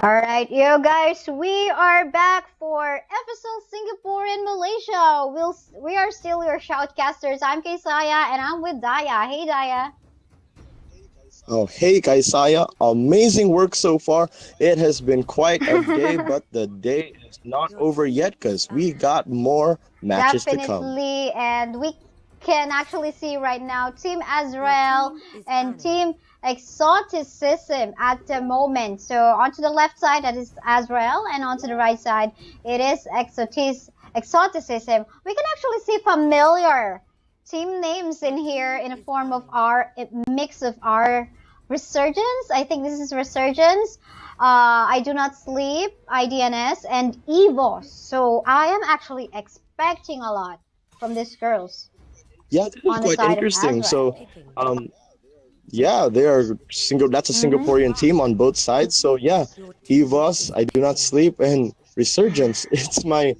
All right, yo guys, we are back for FSL Singapore and Malaysia. We are still your shoutcasters. I'm Kaysaya and I'm with Daya. Hey Daya. Oh, hey, Kaisaya. Amazing work so far. It has been quite a day, but the day is not over yet because we got more matches to come. Definitely, and we can actually see right now Team Azrael and Team Exoticism at the moment. So onto the left side that is Azrael, and onto the right side it is Exoticism. We can actually see familiar team names in here in a form of our a mix of our Resurgence. I think this is Resurgence. I Do Not Sleep, IDNS, and EVOS. So I am actually expecting a lot from these girls Yeah, this is on the quite side of interesting. So, Azrael. um, yeah, they are single. That's a Singaporean team on both sides. So yeah, Evos, I Do Not Sleep, and Resurgence. It's my.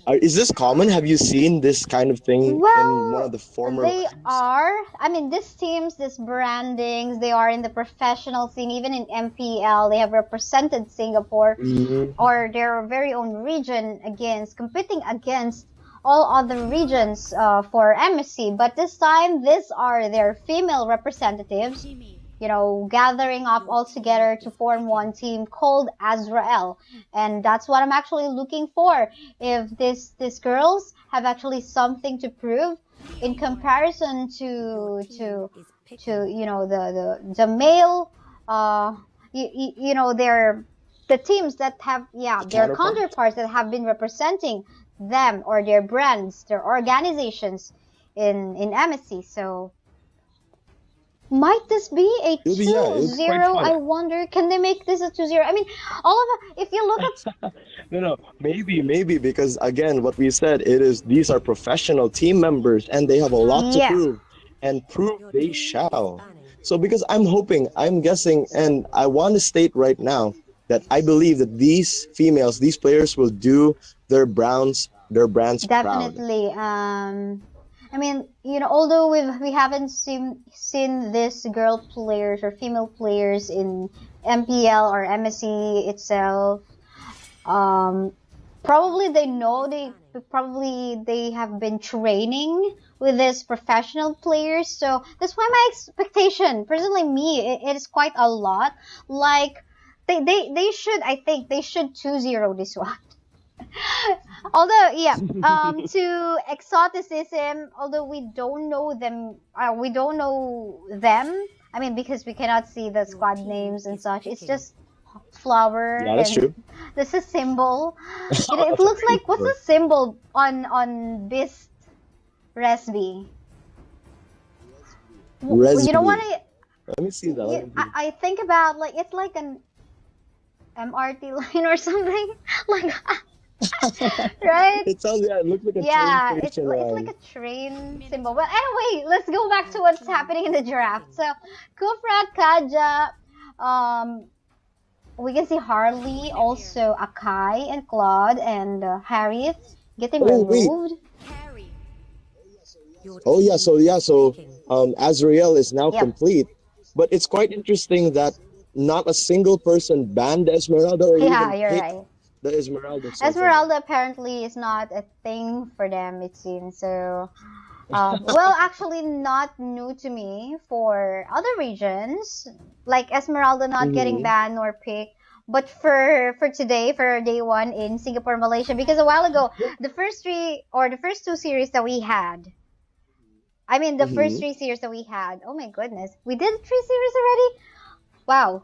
Is this common? Have you seen this kind of thing in one of Well, the former they lives? are. I mean, these teams, these brandings, they are in the professional scene. Even in MPL, they have represented Singapore Mhm. or their very own region against competing against all other regions for MSC. But this time, these are their female representatives, gathering up all together to form one team called Azrael. And that's what I'm actually looking for. If these girls have actually something to prove in comparison to the male their the teams that have The their counterpart. counterparts that have been representing them or their brands, their organizations in MSC. So might this be a It'll be quite 2-0? fun. I wonder, can they make this a 2-0? I mean, all of it, if you look at, No, maybe because again, what we said, it is these are professional team members and they have a lot to yeah, prove, and prove they shall. So because I'm hoping, I'm guessing, and I want to state right now that I believe that these females, these players will do their brands proud. definitely. I mean, although we haven't seen this girl players or female players in MPL or MSC itself, um, probably they have been training with these professional players. So that's why my expectation, personally me, it is quite a lot. Like they should, I think they should 2-0 this one. Although, yeah, to exoticism, although we don't know them. I mean, because we cannot see the squad names and such. It's just flower Yeah, that's and true. this is symbol. It That's a looks like, what's rainbow. the symbol on this Resby? You know what Resby. Let me see that. Let me see. I think about, like it's like an MRT line or something like right? It sounds, yeah, it looks like a train Yeah, station it's like line. a train symbol. But anyway, let's go back to what's happening in the draft. So, Kufra, Kaja, um, we can see Harley, also Akai and Claude and Harriet getting Oh wait. removed. Oh yeah, so Azrael is now Yep. complete, but it's quite interesting that not a single person banned Esmeralda or Yeah, even you're picked right. the Esmeralda so far. Esmeralda apparently is not a thing for them, it seems. So, well, actually, not new to me for other regions, like Esmeralda not getting Hmm. banned or picked. But for today, for day one in Singapore, Malaysia, because a while ago, the first two series that we had, I mean, the first Hmm. three series that we had, oh my goodness, we did three series already? Wow.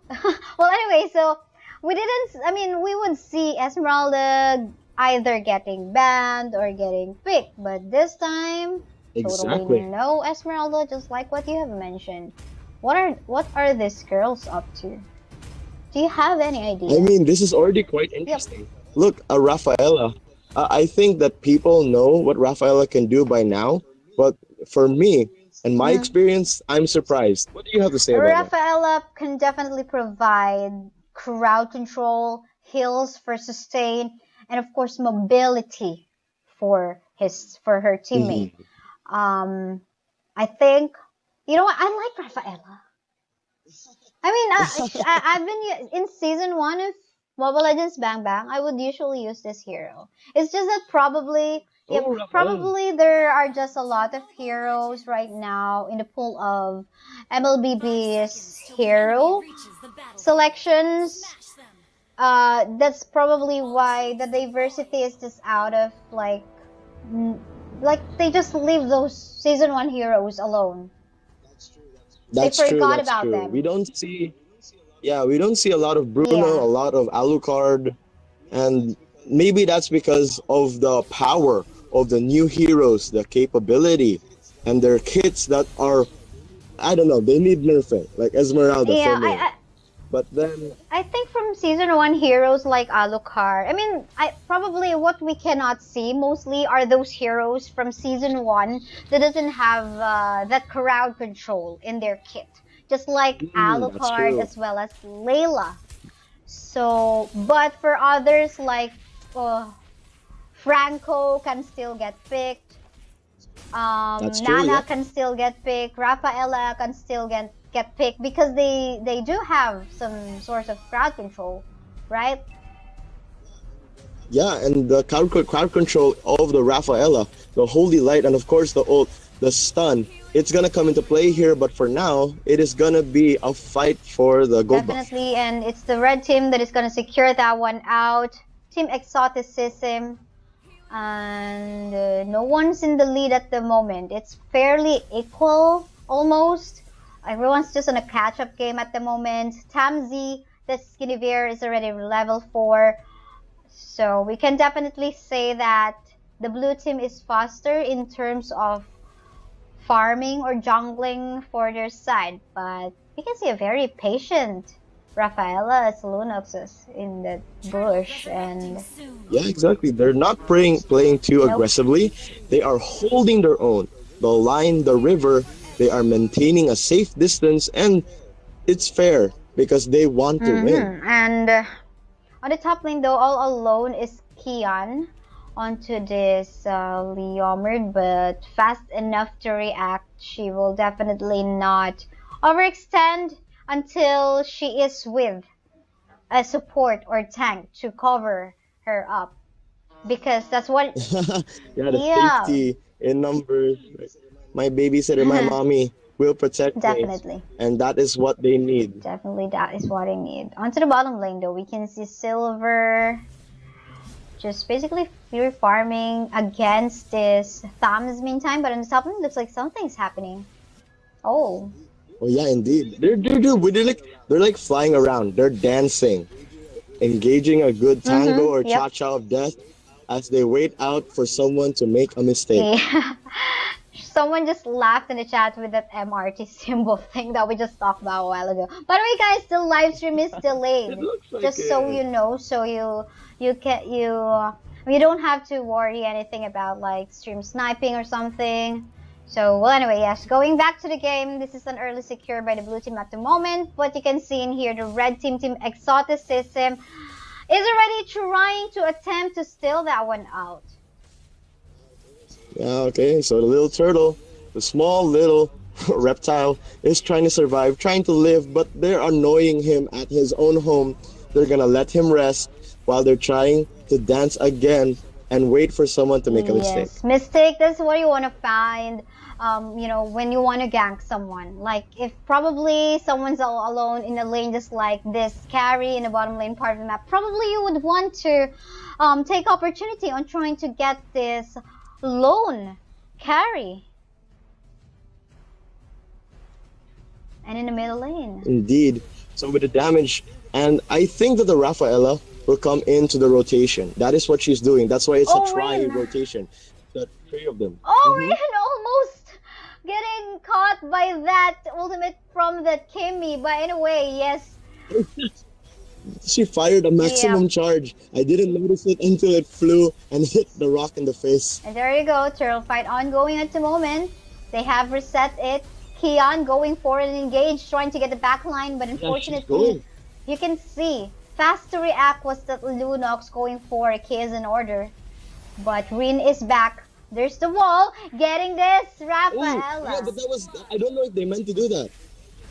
Well, anyway, so I mean, we would see Esmeralda either getting banned or getting picked, but this time, totally Exactly. no Esmeralda, just like what you have mentioned. What are these girls up to? Do you have any I idea? mean, this is already quite Yep. interesting. Look, a Rafaela. I think that people know what Rafaela can do by now, but for me and my Mm. experience, I'm surprised. What do you have to say about that? Rafaela can definitely provide crowd control, heals for sustain, and of course mobility for her teammate. Hmm. Um, I think, I like Rafaela. I mean, I've been in season one of Mobile Legends Bang Bang, I would usually use this hero. It's just that probably, yeah, Oh, Rafael. probably there are just a lot of heroes right now in the pool of MLBB's hero selections. That's probably why the diversity is just out of mm, like they just leave those season one heroes alone. They That's true. forgot That's about true. them. We don't see a lot of Bruno, Yeah. a lot of Alucard, and maybe that's because of the power of the new heroes, the capability, and their kits that are, I don't know, they need nerfing, like Esmeralda for Yeah, me. But then, I think from season one heroes like Alucard. I mean, I probably what we cannot see mostly are those heroes from season one that doesn't have that crowd control in their kit, just like that's Alucard true. as well as Layla. So, but for others like uh, Franco can still get picked. That's true, Nana yeah. can still get picked. Rafaela can still get picked because they do have some sort of crowd control, right? Yeah, and the crowd control of the Rafaela, the Holy Light, and of course the stun. It's gonna come into play here, but for now, it is gonna be a fight for the gold buff. Definitely, and it's the red team that is going to secure that one out. Team Exoticism, and no one's in the lead at the moment. It's fairly equal, almost. Everyone's just on a catch-up game at the moment. Tamzi, the Skinnyveer, is already level 4. So we can definitely say that the blue team is faster in terms of farming or jungling for their side, but we can see a very patient Rafaela as Lunoxus in the bush, and Yeah, exactly. They're not playing too nope. aggressively. They are holding their own. The line, the river, they are maintaining a safe distance, and it's fair because they want to win. And on the top lane, though, all alone is Kian onto this Leomord, but fast enough to react. She will definitely not overextend until she is with a support or tank to cover her up. Because that's what, Yeah, the yeah, safety in numbers. My babysitter, my mommy will protect me, definitely. and that is what they need. Definitely, that is what I need. Onto the bottom lane, though, we can see Silver just basically pure farming against this Thumbs meantime, but on the top lane, looks like something's happening. Oh. Oh yeah, indeed. They're like flying around. They're dancing, engaging a good tango or Yep. cha-cha of death as they wait out for someone to make a mistake. Yeah. Someone just laughed in the chat with that MRT symbol thing that we just talked about a while ago. By the way, guys, the live stream is delayed. It looks like Just so it. you know, so you don't have to worry anything about like stream sniping or something. So, well, anyway, yes, going back to the game, this is an early secure by the blue team at the moment. But you can see in here the red team, Team Exoticism, is already trying to attempt to steal that one out. Yeah, okay. So the little turtle, the small little reptile, is trying to survive, trying to live, but they're annoying him at his own home. They're gonna let him rest while they're trying to dance again and wait for someone to make a mistake. Yes, mistake. That's what you want to find. When you want to gank someone. Like if probably someone's all alone in a lane, just like this carry in the bottom lane part of the map. Probably you would want to take opportunity on trying to get this lone carry. And in the middle lane. Indeed. So with the damage, and I think that the Rafaela will come into the rotation. That is what she's doing. That's why it's a try Rin. rotation. The three of them. Rin almost getting caught by that ultimate from that Kimmy. But anyway, yes. She fired a maximum charge. I didn't notice it until it flew and hit the rock in the face. And there you go, turtle fight ongoing at the moment. They have reset it. Kian going for an engage, trying to get the back line, but unfortunately, you can see fast to react was that Lunox going for a chaos in order. But Rin is back. There's the wall, getting this Rafaela. Yeah, but that was, I don't know if they meant to do that.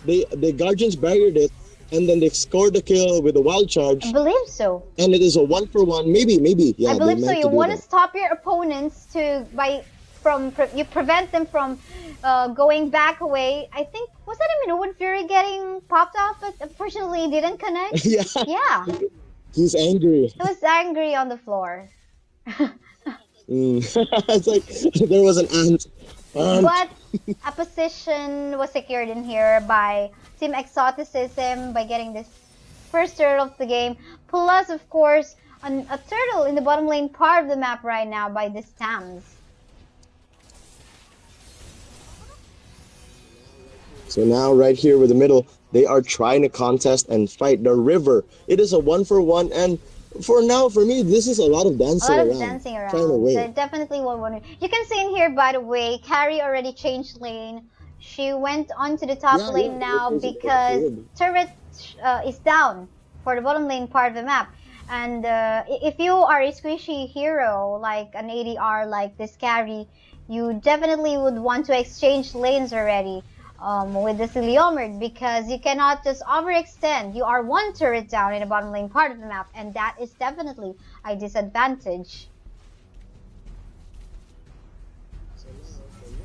The Guardians barriered it, and then they scored the kill with a wild I charge, believe so. and it is a 1-for-1. Maybe, I yeah, they believe so. meant You to do want to that. stop your opponents to by from you prevent them from going back away. I think was that a Minoan Fury getting popped off, but unfortunately it didn't connect. Yeah, Yeah, he's angry. he was angry on the floor. Mm. It's like there was an ant. Ant. But a position was secured in here by Team Exoticism by getting this first turtle of the game. Plus, of course, a turtle in the bottom lane part of the map right now by the Stams. So now, right here with the middle, they are trying to contest and fight the river. It is a 1-for-1, and for now, for me, this is a lot of A dancing lot of around, dancing trying to around. So win. definitely one wonder. You can see in here, by the way, Carrie already changed lane. She went onto the top Yeah, lane now because good. turret is down for the bottom lane part of the map. And if you are a squishy hero, like an ADR like this Carrie, you definitely would want to exchange lanes already with the Ciliomerd because you cannot just overextend. You are one turret down in the bottom lane part of the map, and that is definitely a disadvantage.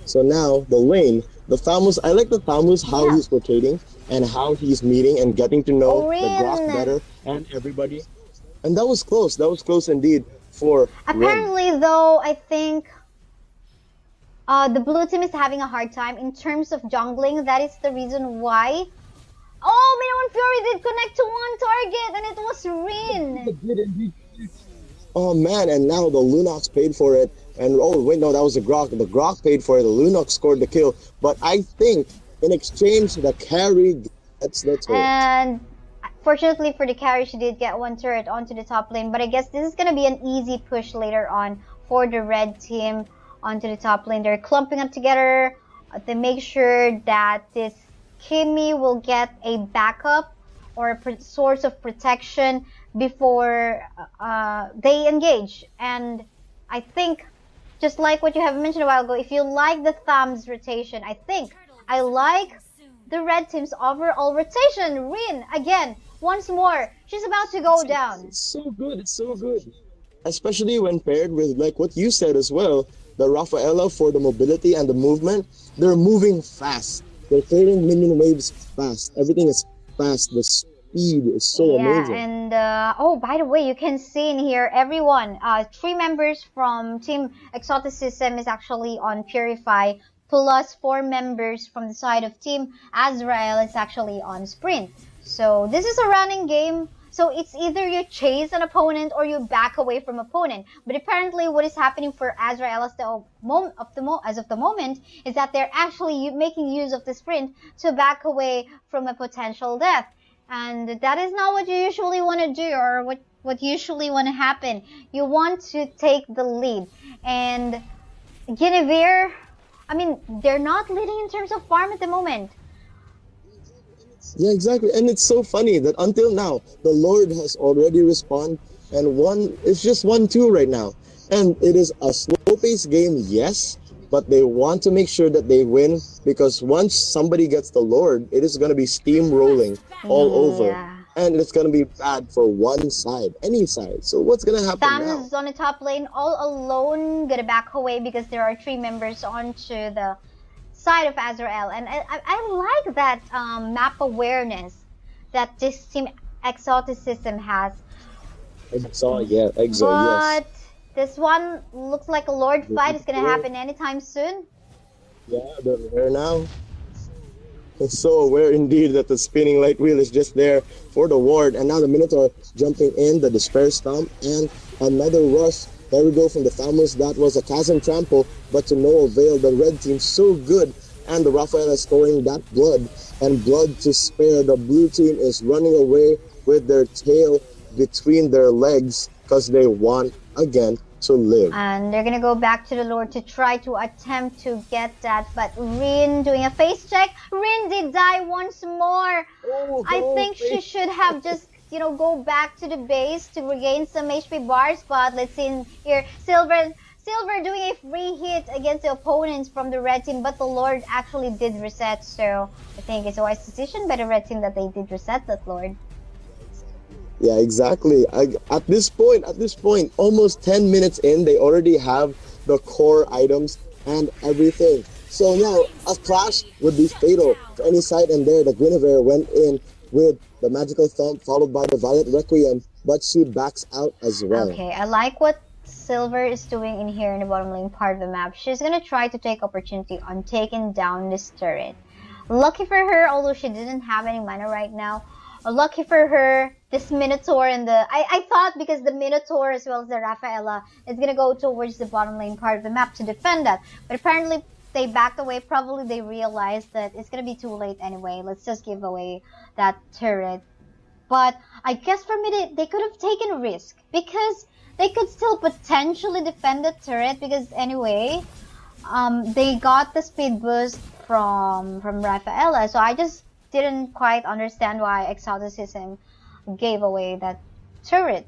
So now the lane, the Thamus. I like the Thamus how Yeah. he's rotating and how he's meeting and getting to know the Grok Orin. better and everybody. And that was close. That was close indeed for Rin. Apparently, though, I think the blue team is having a hard time in terms of jungling. That is the reason why. Oh, Minoan Fury did connect to one target, and it was Rin. Oh man, and now the Lunox paid for it. And oh wait, no, that was the Grok. The Grok paid for it. The Lunox scored the kill. But I think in exchange, the carry gets the turret. And fortunately for the carry, she did get one turret onto the top lane. But I guess this is going to be an easy push later on for the red team onto the top lane. They're clumping up together to make sure that this Kimmy will get a backup or a source of protection before they engage. And I think, just like what you have mentioned a while ago, if you like the thumbs rotation, I like the red team's overall rotation. Rin, again, once more, she's about to go down. It's so good. It's so good. Especially when paired with like what you said as well, the Rafaela for the mobility and the movement. They're moving fast. They're clearing minion waves fast. Everything is fast. The speed is so Yeah, amazing. and oh, by the way, you can see in here everyone. Three members from Team Exoticism is actually on Purify, plus four members from the side of Team Azrael is actually on Sprint. So this is a running game. So it's either you chase an opponent or you back away from opponent. But apparently, what is happening for Azrael as of the moment is that they're actually making use of the sprint to back away from a potential death. And that is not what you usually want to do or what usually want to happen. You want to take the lead. And Guinevere, I mean, they're not leading in terms of farm at the moment. Yeah, exactly. And it's so funny that until now, the Lord has already responded and won. It's just 1-2 right now. And it is a slow-paced game, yes, but they want to make sure that they win because once somebody gets the Lord, it is going to be steamrolling all over. Yeah. And it's going to be bad for one side, any side. So what's going to happen Sam now? is on the top lane all alone, gonna back away because there are three members onto the side of Azrael. And I like that map awareness that this team Exoticism has. Exo, yeah, Exo, But yes. this one looks like a Lord fight is gonna happen anytime soon. Yeah, they're there now. So aware indeed that the spinning light wheel is just there for the ward, and now the Minotaur jumping in, the Despair Stomp, and another rush. There we go from the Thamus. That was a Chasm Trample, but to no avail. The red team so good, and the Raphael is storing that blood, and blood to spare. The blue team is running away with their tail between their legs because they want again to live. And they're gonna go back to the Lord to try to attempt to get that. But Rin doing a face check. Rin did die once more. I think she should have just, go back to the base to regain some HP bars. But let's see in here. Silver doing a free hit against the opponents from the red team, but the Lord actually did reset, so I think it's a wise decision by the red team that they did reset that Lord. Yeah, exactly. At this point, almost 10 minutes in, they already have the core items and everything. So now a clash would be fatal to any side, and there the Guinevere went in with the magical thump followed by the Violet Requiem, but she backs out as well. Okay, I like what Silver is doing in here in the bottom lane part of the map. She's gonna try to take opportunity on taking down this turret. Lucky for her, although she didn't have any mana right now, lucky for her, this Minotaur and I thought because the Minotaur as well as the Rafaela is gonna go towards the bottom lane part of the map to defend that. But apparently they backed away. Probably they realized that it's gonna be too late anyway. Let's just give away that turret. But I guess for me, they could have taken a risk because they could still potentially defend the turret because anyway, they got the speed boost from Rafaela. So I just didn't quite understand why Exoticism gave away that turret.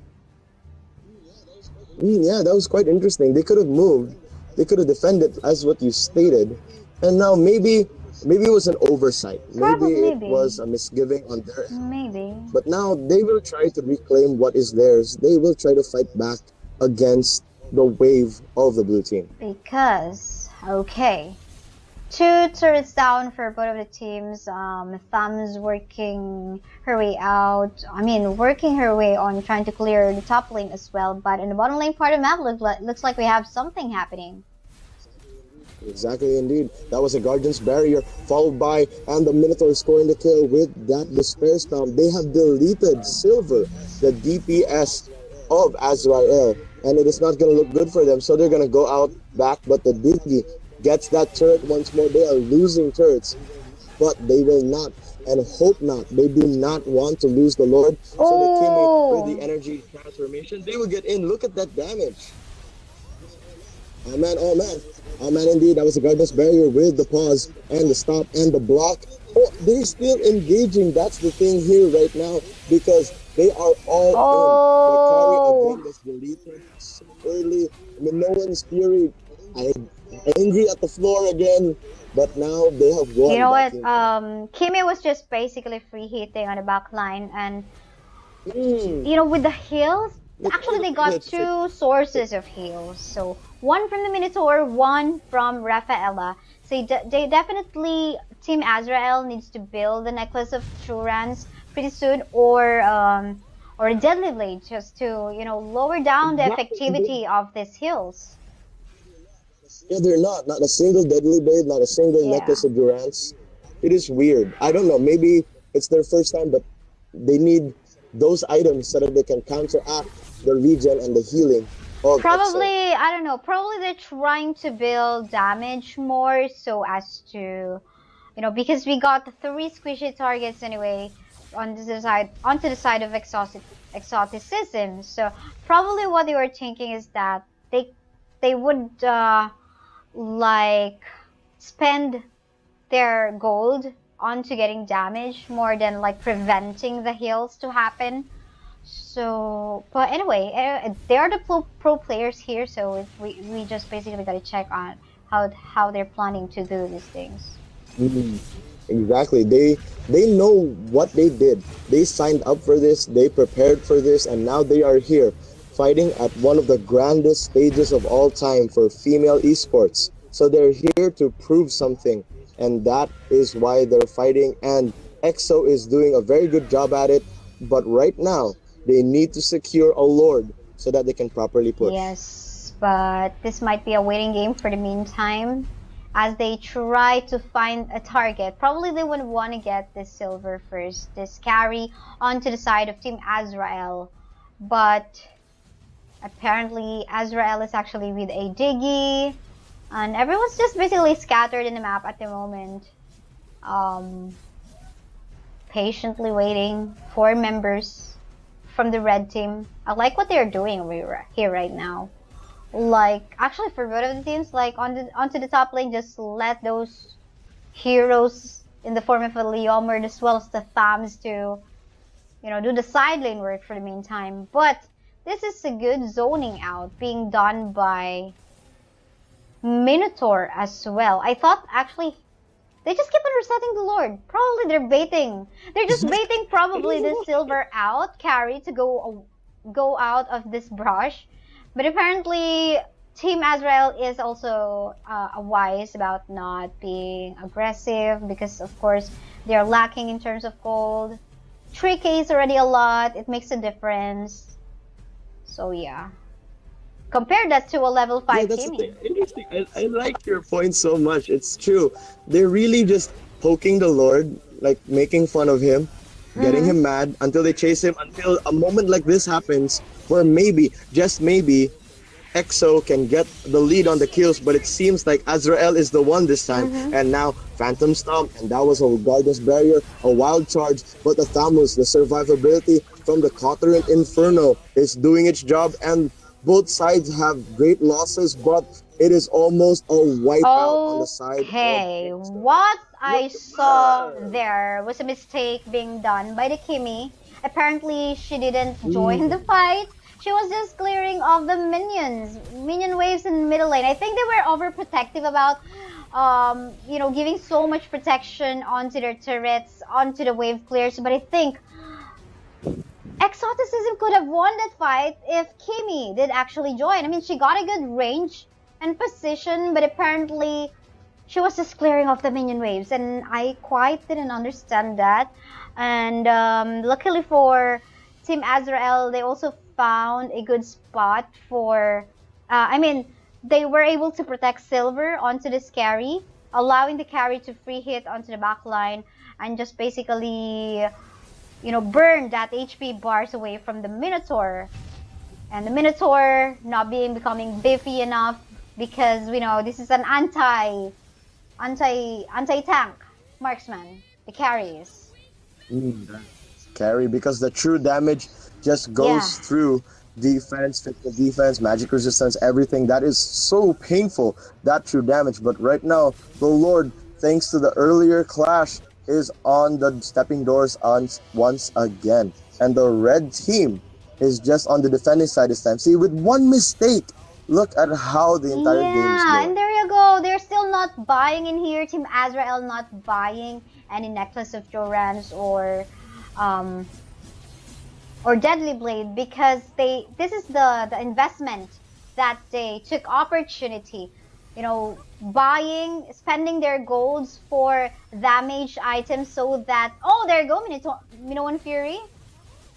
Yeah, that was quite interesting. They could have moved. They could have defended as what you stated. And now maybe it was an oversight. Maybe it was a misgiving on their end. Maybe. But now they will try to reclaim what is theirs. They will try to fight back against the wave of the blue team. Because, okay, 2 turrets down for both of the teams. Thumbs working her way out. I mean, working her way on trying to clear the top lane as well. But in the bottom lane part of the map, looks like we have something happening. Exactly, indeed. That was a Guardian's Barrier, followed by, and the Minotaur scoring the kill with that Despair Stomp. They have deleted Silver, the DPS of Azrael, and it is not going to look good for them, so they're going to go out back, but the Diggy gets that turret once more. They are losing turrets, but they will not, and hope not. They do not want to lose the Lord, so the Kimi with the energy transformation, they will get in. Look at that damage. Oh man, oh man. Oh man, indeed, that was a Guardian's Barrier with the pause and the stop and the block. Oh, they're still engaging. That's the thing here right now because they are all in. The carry again was deleted so early. I mean, no one's fury. Angry at the floor again, but now they have won. You know what? Kimi was just basically free hitting on the back line, and you know, with the heals, actually they got 2 sources of heals. So one from the Minotaur, one from Rafaela. So they definitely, Team Azrael needs to build the Necklace of Turans pretty soon, or a Deadly Blade, just to, you know, lower down the effectivity of these heals. Yeah, they're not a single Deadly Blade, not a single Necklace of Durance. It is weird. I don't know. Maybe it's their first time, but they need those items so that they can counteract the regen and the healing. Probably, I don't know, probably they're trying to build damage more so as to, you know, because we got the 3 squishy targets anyway onto the side of Exoticism. So probably what they were thinking is that they would like spend their gold onto getting damage more than like preventing the heals to happen. So, but anyway, they are the pro players here, so we just basically gotta check on how they're planning to do these things. Exactly. They know what they did. They signed up for this. They prepared for this, and now they are here, fighting at one of the grandest stages of all time for female esports. So they're here to prove something, and that is why they're fighting. And EXO is doing a very good job at it. But right now, they need to secure a Lord so that they can properly push. Yes, but this might be a waiting game for the meantime as they try to find a target. Probably they would want to get this Silver first, this carry onto the side of Team Azrael. But apparently Azrael is actually with a Diggy, and everyone's just basically scattered in the map at the moment. Patiently waiting for members from the red team. I like what they're doing here right now. Like, actually for both of the teams, like onto the top lane, just let those heroes in the form of a Leomord as well as the Thumbs to, you know, do the side lane work for the meantime. But this is a good zoning out being done by Minotaur as well. I thought actually they just keep on resetting the Lord. Probably they're baiting. They're just baiting probably the silver out carry to go out of this brush. But apparently Team Azrael is also wise about not being aggressive because of course they're lacking in terms of gold. 3k is already a lot. It makes a difference. So yeah. Compare that to a level Yeah, 5 that's the thing. Kimmy. Interesting. I like your point so much. It's true. They're really just poking the Lord, like making fun of him, getting Mm-hmm. him mad until they chase him until a moment like this happens where maybe, just maybe, EXO can get the lead on the kills, but it seems like Azrael is the one this time. Mm-hmm. And now Phantom Stomp, and that was a Guardian's Barrier, a wild charge, but the Thamus, the survivability from the Cotterant Inferno is doing its job, and both sides have great losses, but it is almost a wipeout on the side of Okay, EXO. what Look I at saw that! there was a mistake being done by the Kimi. Apparently, she didn't join the Mm, fight. She was just clearing off the minion waves in middle lane. I think they were overprotective about, giving so much protection onto their turrets, onto the wave clears. But I think Exoticism could have won that fight if Kimi did actually join. I mean, she got a good range and position, but apparently she was just clearing off the minion waves, and I quite didn't understand that. And luckily for Team Azrael, they also found a good spot for. They were able to protect Silver onto this carry, allowing the carry to free hit onto the back line and just basically, burn that HP bars away from the Minotaur. And the Minotaur not becoming beefy enough because this is an anti-tank marksman. The carries. that's scary because the true damage just Yeah. goes through defense, physical defense, magic resistance, everything. That is so painful, that true damage. But right now, the Lord, thanks to the earlier clash, is on the stepping doors on once again. And the red team is just on the defending side this time. See, with one mistake, look at how the entire game is Yeah, going. and there you go. They're still not buying in here. Team Azrael not buying any necklace of Jorans um, or Deadly Blade because this is the investment that they took opportunity, buying, spending their golds for damage items so that there you go, Minoan Fury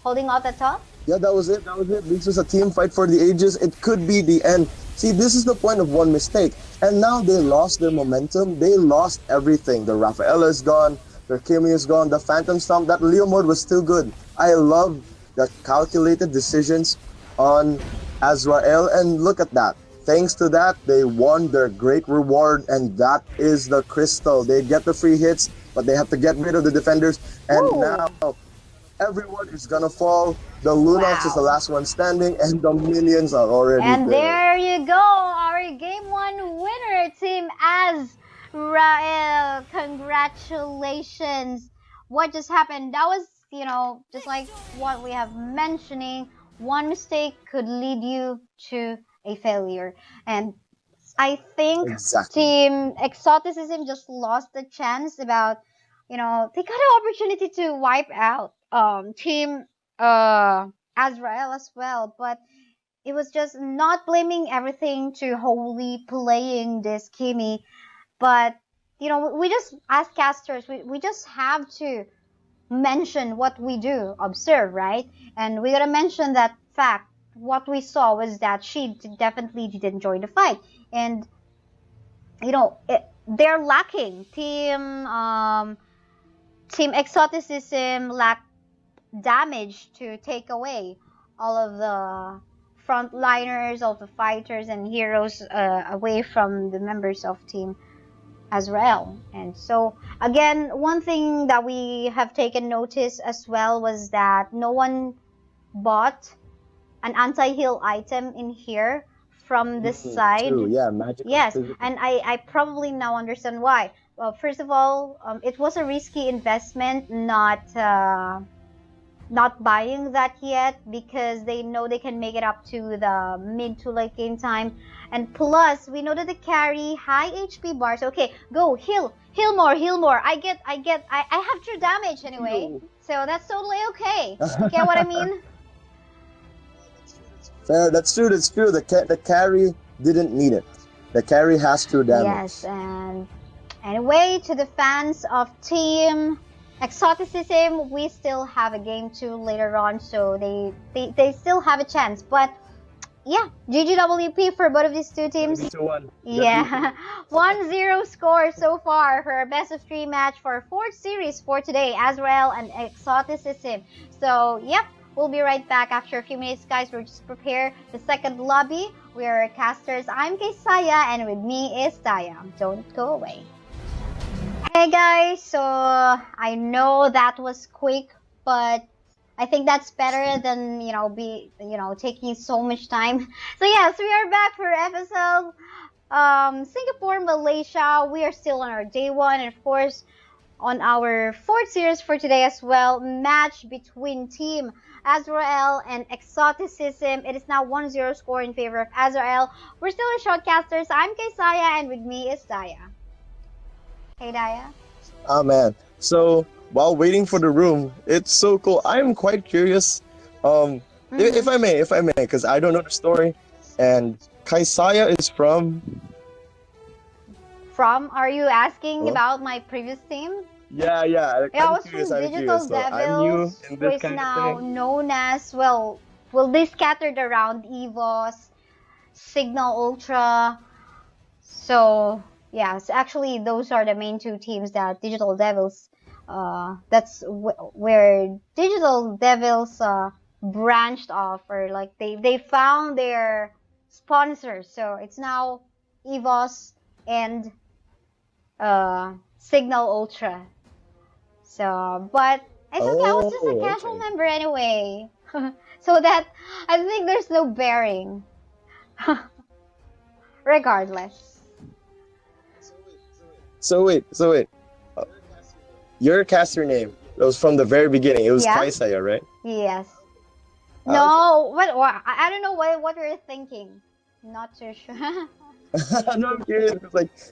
holding out the top. Yeah, that was it. That was it. This was a team fight for the ages. It could be the end. See, this is the point of one mistake. And now they lost their momentum. They lost everything. The Rafaela is gone. Their Kimi is gone. The Phantom Stomp, that Leo mode was still good. I love the calculated decisions on Azrael. And look at that. Thanks to that, they won their great reward. And that is the crystal. They get the free hits, but they have to get rid of the defenders. And Woo! now everyone is gonna fall. The Lunox is the Wow. last one standing, and the minions are already And there. there you go, our game one winner, Team Azrael. Congratulations. What just happened? That was, just like what we have mentioning, one mistake could lead you to a failure. And I think Exactly. Team Exoticism just lost the chance about, they got an opportunity to wipe out Team Azrael as well, but it was just not blaming everything to wholly playing this Kimi, but we just as casters we just have to mention what we do observe, right? And we gotta mention that fact. What we saw was that she definitely didn't join the fight, and they're lacking. Team Exoticism lack damage to take away all of the frontliners, all the fighters and heroes away from the members of Team Azrael. And so, again, one thing that we have taken notice as well was that no one bought an anti-heal item in here from this True. side. Yeah, magical Yes, physical. and I probably now understand why. Well, first of all, it was a risky investment, not not buying that yet because they know they can make it up to the mid to late game time. And plus, we know that they carry high HP bars. Okay, go heal more. I have true damage anyway, so that's totally okay. Get what I mean? Fair, that's true. That's true. The carry didn't need it. The carry has true damage. Yes, and anyway, to the fans of Team Exoticism, we still have a game 2 later on, so they still have a chance. But yeah, GGWP for both of these two teams. 2-1. Yeah, 1-0 score so far for our best of 3 match for 4th series for today, Azrael and Exoticism. So yep, we'll be right back after a few minutes, guys. We'll just prepare the second lobby. We are casters. I'm Kaysaya, and with me is Taya. Don't go away. Hey guys, so I know that was quick, but I think that's better than taking so much time. So yes, we are back for FSL Singapore, Malaysia. We are still on our day 1, and of course on our 4th series for today as well. Match between Team Azrael and Exoticism. It is now 1-0 score in favor of Azrael. We're still in Shotcasters. I'm Kaysaya, and with me is Daya. Hey Daya. Oh man. So while waiting for the room, it's so cool. I'm quite curious. If I may, because I don't know the story. And Kaysaya is from. Are you asking about my previous team? Yeah. Yeah, I was from Digital Devils, who is now known as, well, they scattered around EVOS, Signal Ultra. So yeah, so actually those are the main 2 teams that Digital Devils, that's where Digital Devils branched off, or like they found their sponsors. So it's now EVOS and Signal Ultra. So, but it's okay. I was just a casual member anyway. So that, I think there's no bearing. Regardless. So wait. Your caster name, it was from the very beginning. It was Kaysaya, right? Yes. No, what? I don't know what you're thinking. Not too sure. No, I'm curious.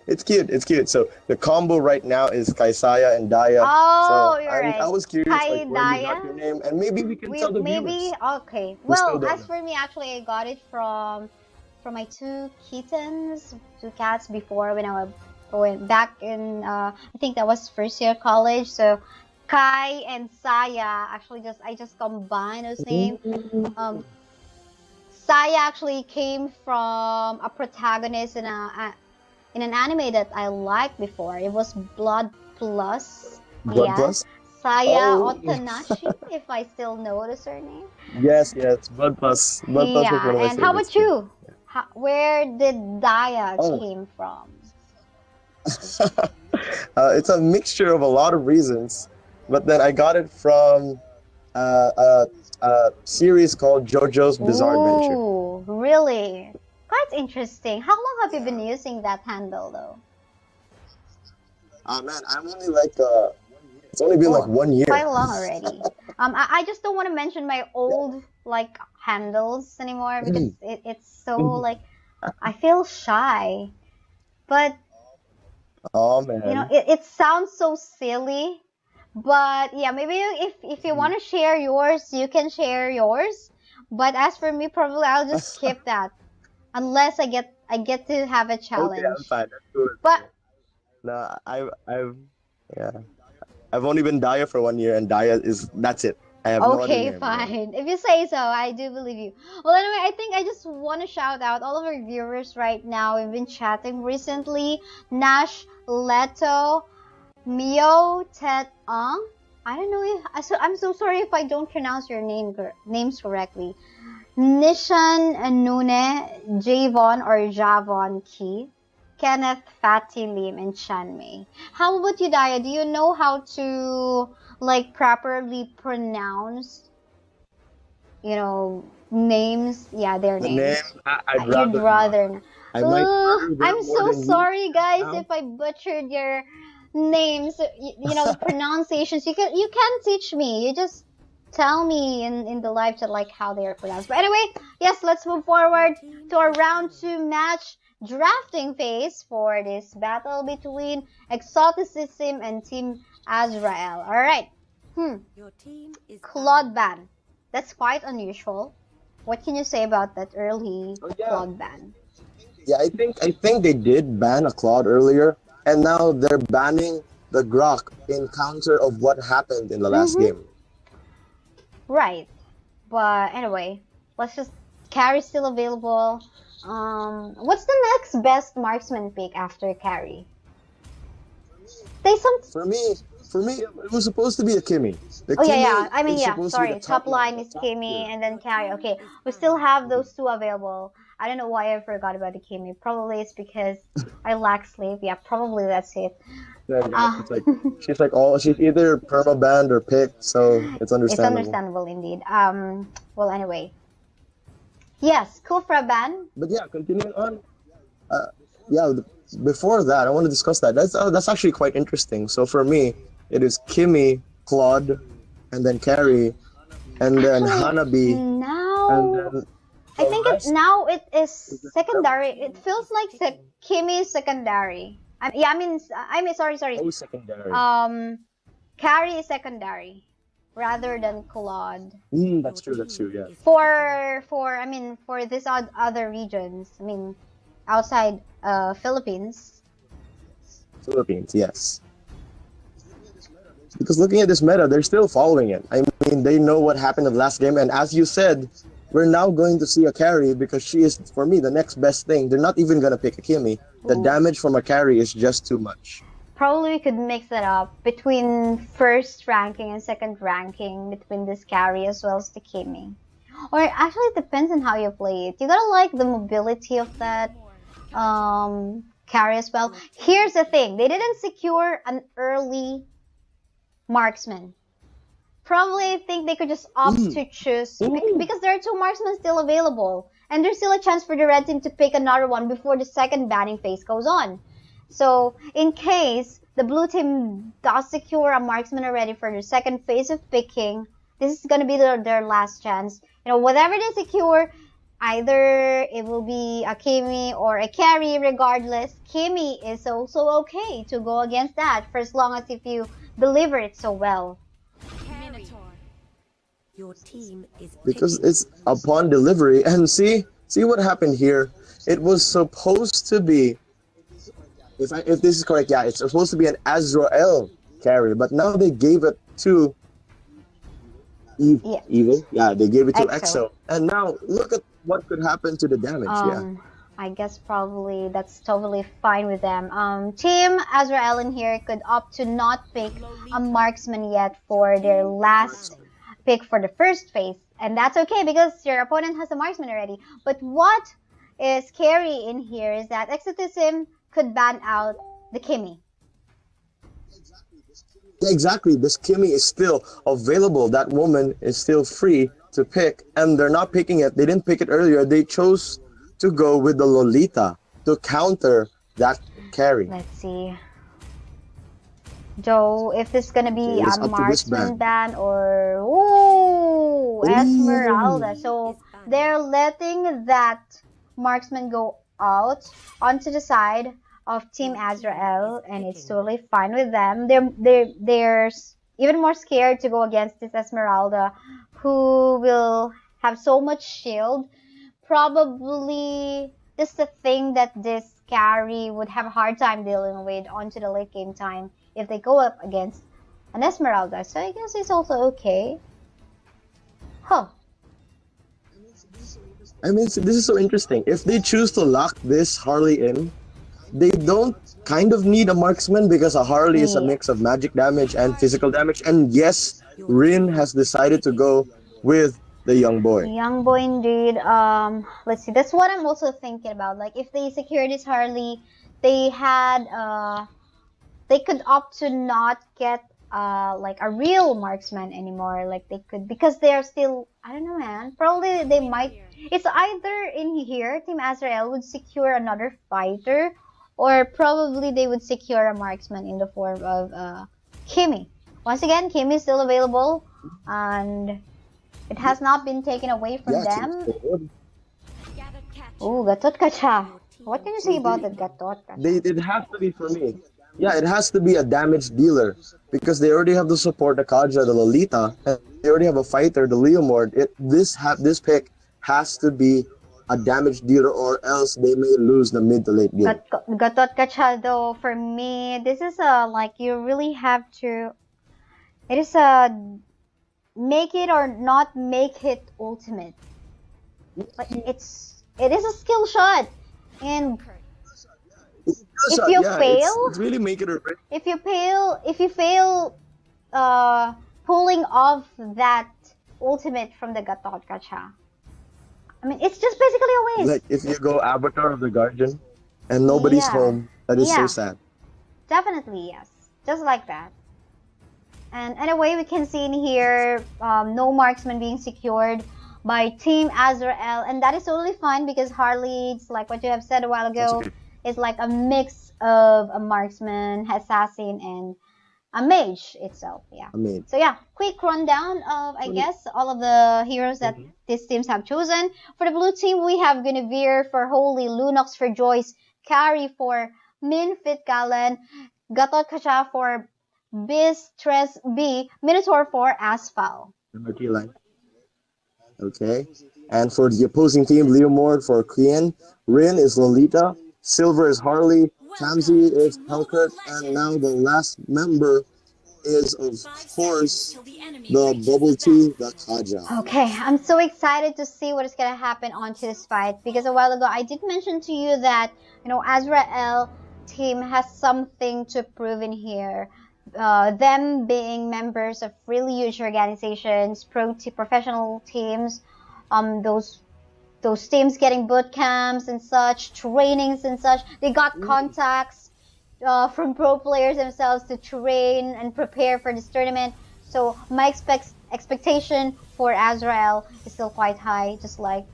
It's cute. So the combo right now is Kaysaya and Daya. Oh, so you're right. I was curious, where you got your name, and maybe we can tell the viewers. Okay. Well, as for me, actually, I got it from my 2 cats before when I went back in. I think that was 1st year college. So Kai and Saya, actually, I just combined those names. Saya actually came from a protagonist in an anime that I liked before. It was Blood Plus. Plus? Saya Otanashi, if I still know the surname. Yes, Blood Plus. Blood Plus was one of my and how about you? Where did Daya came from? It's a mixture of a lot of reasons, but then I got it from a series called JoJo's Bizarre Adventure. Ooh, really? Quite interesting. How long have you been using that handle, though? Man, I'm only it's only been 1 year. Quite long already. I just don't want to mention my old handles anymore because it's so I feel shy. But oh man, it sounds so silly. But yeah, maybe if you want to share yours, you can share yours. But as for me, probably I'll just skip that unless I get to have a challenge. Okay, I'm fine. But no, I've only been Daya for 1 year, and that's it. I have no other name, fine. If you say so, I do believe you. Well, anyway, I think I just want to shout out all of our viewers right now. We've been chatting recently. Nash, Leto, Mio, Tet Ang. I don't know if I'm so sorry if I don't pronounce your names correctly. Nishan Nune, Javon or Javon Key, Kenneth, Fatty Lim, and Chanmei. How about you, Daya? Do you know how to properly pronounce, names? Yeah, their names. Name, You'd rather. I'm so sorry, guys, now. if I butchered your names. The pronunciations. You can teach me. You just tell me in the live chat like how they are pronounced. But anyway, yes, let's move forward to our round 2 match drafting phase for this battle between Exoticism and Team Azrael. Alright. Claude ban. That's quite unusual. What can you say about that early Claude ban? Yeah, I think they did ban a Claude earlier, and now they're banning the Grok in counter of what happened in the last game. Right. But anyway, let's just Carry still available. What's the next best marksman pick after Carry? For me, it was supposed to be a Kimmy. Yeah. I mean, yeah. Sorry, top line is Kimmy, and then Carry. Okay, we still have those two available. I don't know why I forgot about the Kimmy. Probably it's because I lack sleep. Yeah, probably that's it. Yeah, she's either perma banned or picked, so it's understandable. It's understandable indeed. Well, anyway. Yes, Kufra ban. But yeah, continuing on. Before that, I want to discuss that. That's actually quite interesting. So for me, it is Kimmy, Claude, and then Carrie, and then Hanabi. Now, I think it is secondary. It feels like Kimmy is secondary. I mean, sorry. Oh, secondary. Carrie is secondary, rather than Claude. That's true. Yeah. For these other regions. I mean, outside Philippines. Philippines, yes. Because looking at this meta, they're still following it. I mean, they know what happened in the last game, and as you said, we're now going to see a Carry because she is, for me, the next best thing. They're not even going to pick a Kimmy. The damage from a Carry is just too much. Probably we could mix it up between first ranking and second ranking between this Carry as well as the Kimmy. Or actually, it depends on how you play it. You gotta like the mobility of that Carry as well. Here's the thing. They didn't secure an early marksman. Probably I think they could just opt to choose because there are 2 marksmen still available. And there's still a chance for the red team to pick another one before the second banning phase goes on. So in case the blue team does secure a marksman already for the second phase of picking, this is going to be their last chance. Whatever they secure, either it will be a Kimmy or a Carry. Regardless, Kimmy is also okay to go against that for as long as if you deliver it so well. Your team is because it's upon delivery, and see what happened here. It was supposed to be, if this is correct, it's supposed to be an Azrael Carry, but now they gave it to Evil. Yeah, they gave it to Exo. And now look at what could happen to the damage. I guess probably that's totally fine with them. Team Azrael in here could opt to not pick a marksman yet for their last pick for the first phase, and that's okay because your opponent has a marksman already. But what is scary in here is that Exoticism could ban out the Kimmy. Exactly, this Kimmy is still available. That woman is still free to pick, and they're not picking it. They didn't pick it earlier. They chose to go with the Lolita to counter that Carry. Let's see. Joe, if this is gonna be a marksman ban or Esmeralda. So they're letting that marksman go out onto the side of Team Azrael, and it's totally fine with them. They're even more scared to go against this Esmeralda, who will have so much shield. Probably this is the thing that this Carry would have a hard time dealing with onto the late game time if they go up against an Esmeralda. So I guess it's also okay. Huh. I mean, this is so interesting. If they choose to lock this Harley in, they don't kind of need a marksman because a Harley is a mix of magic damage and physical damage. And yes, Rin has decided to go with the young boy. Young boy indeed. Let's see. That's what I'm also thinking about. Like if they secure this Harley, they could opt to not get like a real marksman anymore. Like they could, because they are still, I don't know, man. Probably they might. It's either in here, Team Azrael would secure another fighter, or probably they would secure a marksman in the form of Kimmy. Once again, Kimmy is still available. and it has not been taken away from Yeah, them. so Oh, Gatot Kacha. What can you say about they, that Gatot they Kacha? it has to be for me. Yeah, it has to be a damage dealer because they already have the support, the Kaja, the Lolita, and they already have a fighter, the Leomord. This pick has to be a damage dealer, or else they may lose the mid to late game. Gatot Kacha, though, for me, this is a like you really have to. It is a make it or not make it ultimate. Like it is a skill shot, and if you Yeah, fail, it's really make it or break. if you fail, pulling off that ultimate from the Gatot Kacha, I mean, it's just basically a waste. Like if you go Avatar of the Guardian and nobody's Yeah, home, that is so yeah, sad. definitely yes, just like that. And anyway, we can see in here no marksman being secured by Team Azrael, and that is totally fine because Harley, it's like what you have said a while That's ago, okay. is like a mix of a marksman, assassin, and a mage itself. Yeah. I mean, So yeah, quick rundown of I guess all of the heroes that mhm. these teams have chosen. For the blue team, we have Guinevere for Holy, Lunox for Joyce, Carrie for Min Fit Galen, Gatot Kacha for Biz Tres B, Minotaur for Asphal. Number key line. Okay. And for the opposing team, Leomord for Queen, Rin is Lolita, Silver is Harley, Kamzi is Helkert, and now the last member is, of course, the Bubble Tea, the Kaja. Okay, I'm so excited to see what is gonna happen onto this fight because a while ago I did mention to you that Azrael team has something to prove in here. Them being members of really huge organizations, professional teams, those teams getting boot camps and such, trainings and such. They got contacts from pro players themselves to train and prepare for this tournament. So my expectation for Azrael is still quite high, just like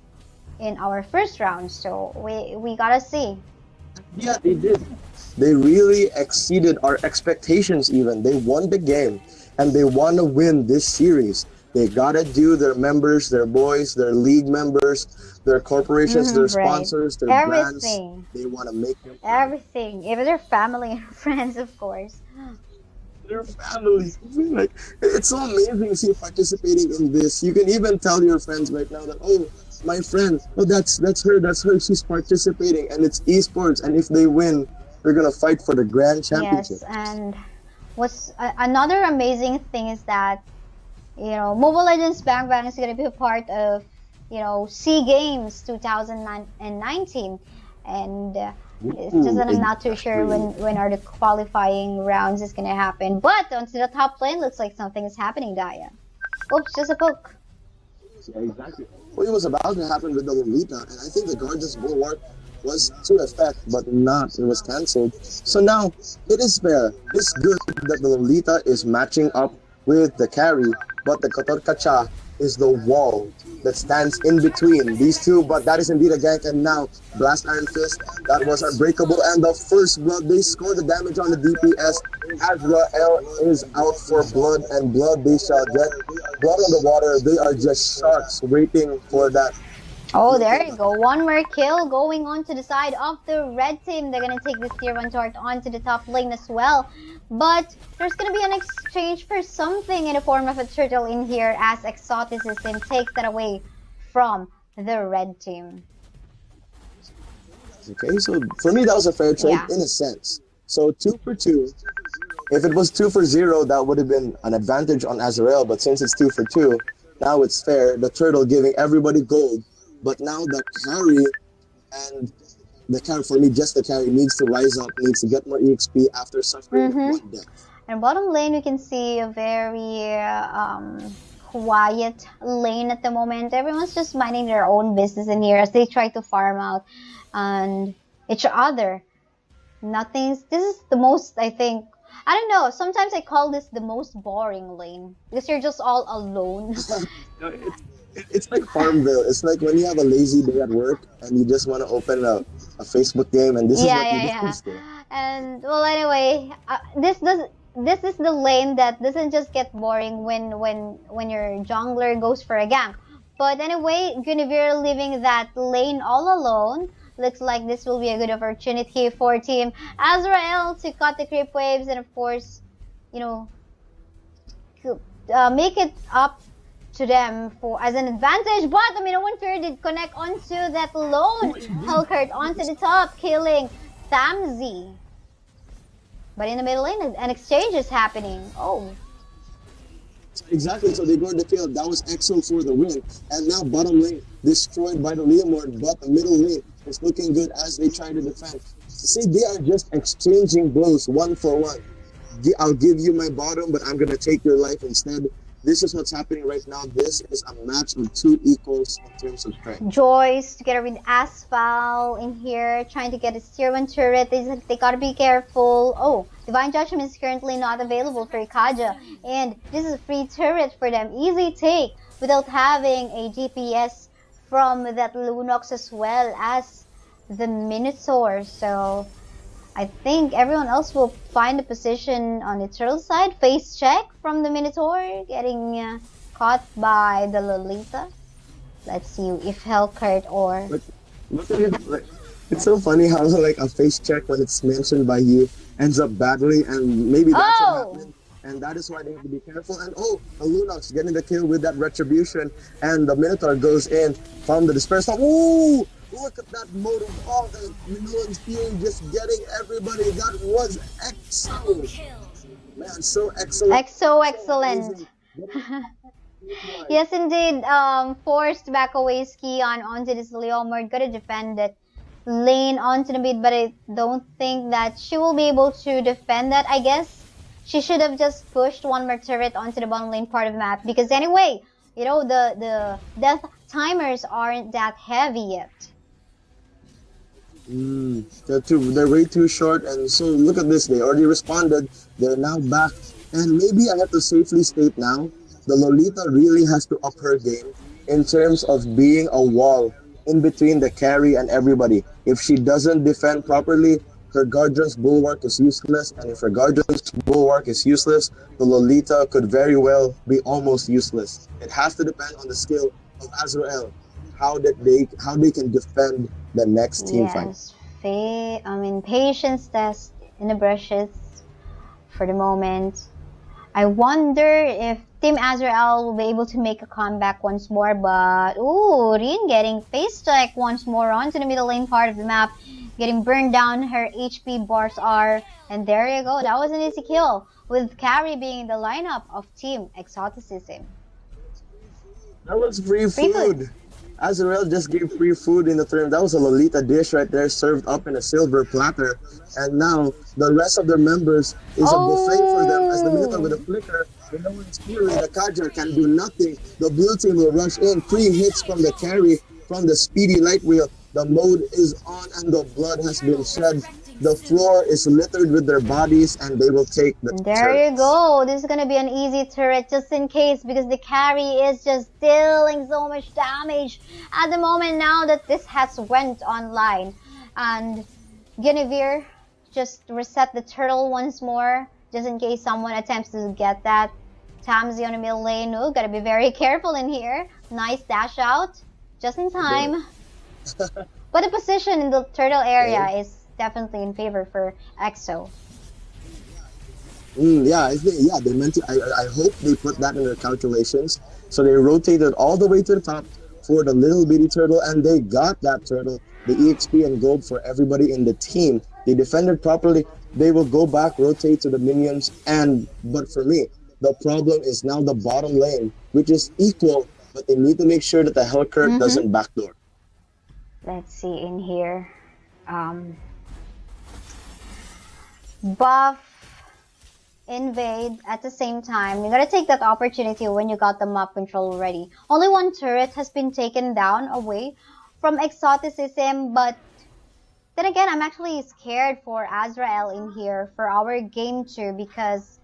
in our first round. So we gotta see. Yeah, they did. They really exceeded our expectations even. They won the game and they want to win this series. They gotta do their members, their boys, their league members, their corporations, their Right. sponsors, their brands. Everything. They want to make them Everything. Even their family and friends, of course. their families. Like it's so amazing to see you participating in this. You can even tell your friends right now that, oh, my friend, oh, that's her. She's participating, and it's esports. And if they win, they're gonna fight for the grand championship. Yes, and another amazing thing is that Mobile Legends Bang Bang is going to be a part of Sea Games 2019, and it's just that I'm not too sure when are the qualifying rounds is going to happen. But onto the top lane, looks like something is happening, Daya. Oops, just a poke. Yeah, exactly. Well, it was about to happen with the Lolita, and I think the Guardian's Bulwark was to effect, but not. It was cancelled. So now it is fair. It's good that the Lolita is matching up with the carry, but the Kotor Kacha is the wall that stands in between these two. But that is indeed a gank, and now Blast Iron Fist, that was unbreakable, and the first blood, they score the damage on the DPS. Azrael is out for blood, and blood they shall get. Blood on the water, they are just sharks waiting for that. Oh, there you go. One more kill going on to the side of the red team. They're going to take this tier 1 tart onto the top lane as well. But there's going to be an exchange for something in the form of a turtle in here as Exoticism takes that away from the red team. Okay, so for me that was a fair trade in a sense. So 2 for 2. If it was 2 for 0, that would have been an advantage on Azrael. But since it's 2 for 2, now it's fair. The turtle giving everybody gold. But now the carry, and the carry, for me, just the carry, needs to rise up, needs to get more EXP after suffering one death. And bottom lane, you can see a very quiet lane at the moment. Everyone's just minding their own business in here as they try to farm out and each other. This is the most, I think, I don't know, sometimes I call this the most boring lane because you're just all alone. It's like Farmville. It's like when you have a lazy day at work and you just want to open a Facebook game, and this is what you do. And well, anyway, this is the lane that doesn't just get boring when your jungler goes for a gank. But anyway, Guinevere leaving that lane all alone. Looks like this will be a good opportunity for Team Azrael to cut the creep waves and of course, you know, make it up to them for as an advantage. But the Minoan Fury did connect onto that lone Hellcurt onto the top, killing Thamzy. But in the middle lane, an exchange is happening. Oh. Exactly, so they got the kill. That was Exo for the win. And now bottom lane destroyed by the Leomord, but the middle lane is looking good as they try to defend. See, they are just exchanging blows one for one. I'll give you my bottom, but I'm going to take your life instead. This is what's happening right now. This is a match of two equals in terms of strength. Joyce together with Azrael in here trying to get a tier 1 turret. They gotta be careful. Oh, Divine Judgment is currently not available for Ikaja. And this is a free turret for them. Easy take without having a DPS from that Lunox as well as the Minotaur. So I think everyone else will find a position on the turtle side. Face check from the Minotaur, getting caught by the Lolita. Let's see if Hellcurt or... Look at it. Like, it's so funny how like a face check when it's mentioned by you ends up badly, and maybe that's what happened. And that is why they have to be careful. And oh, a Lunox getting the kill with that retribution, and the Minotaur goes in from the Despair Storm. Ooh! Look at that motive. Oh, the Minoan's team just getting everybody. That was Exo. Man, so excellent. Exo excellent. Yes, indeed. Forced back away Skion onto this Leomord. Gotta defend it. Lane onto the mid, but I don't think that she will be able to defend that. I guess she should have just pushed one more turret onto the bottom lane part of the map. Because anyway, you know, the death timers aren't that heavy yet. They're way too short, and so look at this. They already responded. They're now back, and maybe I have to safely state now, the Lolita really has to up her game in terms of being a wall in between the carry and everybody. If she doesn't defend properly, her Guardian's Bulwark is useless, and if her Guardian's Bulwark is useless, the Lolita could very well be almost useless. It has to depend on the skill of Azrael, how they can defend the next team fight. Patience test in the brushes for the moment. I wonder if Team Azrael will be able to make a comeback once more, but ooh, Rin getting face check once more onto the middle lane part of the map, getting burned down. Her HP bars are, and there you go. That was an easy kill with carry being the lineup of Team Exoticism. That was free food. Azrael just gave free food in the turn. That was a Lolita dish right there, served up in a silver platter. And now the rest of their members is a buffet for them. As the Minotaur with a flicker, the Minoan's Fury, the Kaja can do nothing. The blue team will rush in. 3 hits from the carry, from the speedy light wheel. The mode is on and the blood has been shed. The floor is littered with their bodies, and they will take the you go. This is going to be an easy turret just in case, because the carry is just dealing so much damage at the moment now that this has went online. And Guinevere just reset the turtle once more, just in case someone attempts to get that. Thamzy on the middle lane. Oh, gotta be very careful in here. Nice dash out, just in time. But the position in the turtle area is definitely in favor for Exo. They meant to. I hope they put that in their calculations. So they rotated all the way to the top for the little bitty turtle, and they got that turtle, the EXP and gold for everybody in the team. They defended properly. They will go back, rotate to the minions, but for me, the problem is now the bottom lane, which is equal, but they need to make sure that the Hellcurt doesn't backdoor. Let's see in here. Buff, invade at the same time. You gotta take that opportunity when you got the map control already. Only one turret has been taken down away from Exoticism, but then again, I'm actually scared for Azrael in here for our game 2 because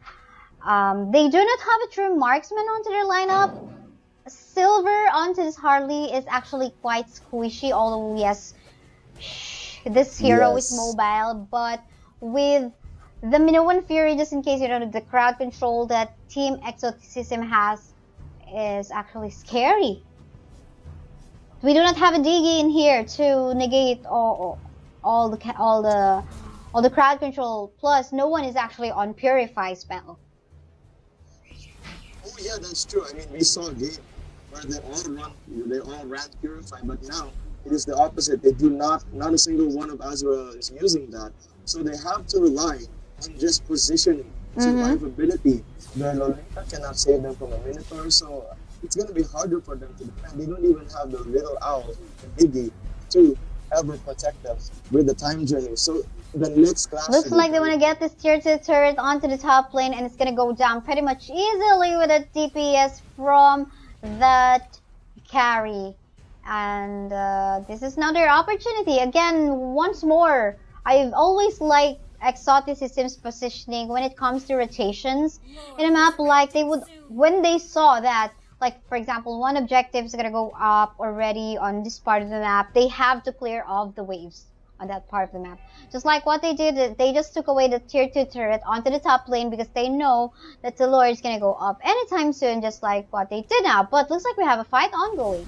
they do not have a true marksman onto their lineup. Silver onto this Harley is actually quite squishy, although yes, this hero is mobile, but with The Minoan Fury, just in case you don't know, the crowd control that Team Exoticism has is actually scary. We do not have a Digi in here to negate all the crowd control. Plus, no one is actually on Purify spell. Oh yeah, that's true. I mean, we saw a game where they all ran Purify, but now it is the opposite. They do not a single one of Azrael is using that. So they have to rely on just positioning, survivability. Their Lolita cannot save them from a Minotaur, so it's going to be harder for them to defend. They don't even have the little owl, the Iggy, to ever protect them with the time journey. So the next class looks like they want to get this tier 2 turret onto the top lane, and it's going to go down pretty much easily with a DPS from that carry. And this is now their opportunity. Again, once more, I've always liked Exoticism's positioning when it comes to rotations in a map. Like, they would, when they saw that, like, for example, one objective is going to go up already on this part of the map, they have to clear all the waves on that part of the map. Just like what they did, they just took away the tier 2 turret onto the top lane because they know that the Lord is going to go up anytime soon, just like what they did now. But looks like we have a fight ongoing.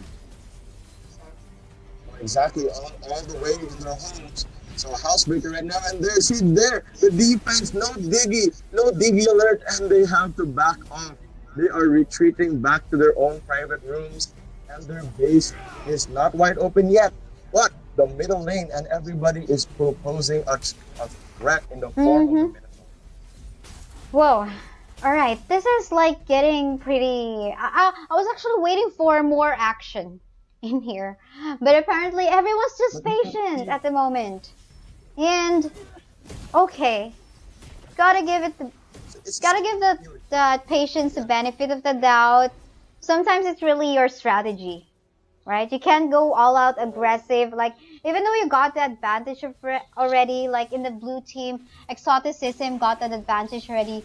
Exactly, all the way in their homes. So a housebreaker right now, and there's it there. The defense, no Diggy alert, and they have to back off. They are retreating back to their own private rooms, and their base is not wide open yet. But the middle lane, and everybody is proposing a threat in the form of the middle lane. Whoa. Alright, this is like getting pretty... I was actually waiting for more action in here. But apparently everyone's just patient at the moment. And, okay. Gotta give the patience the benefit of the doubt. Sometimes it's really your strategy. Right? You can't go all out aggressive. Like, even though you got the advantage already, like in the blue team, Exoticism got that advantage already,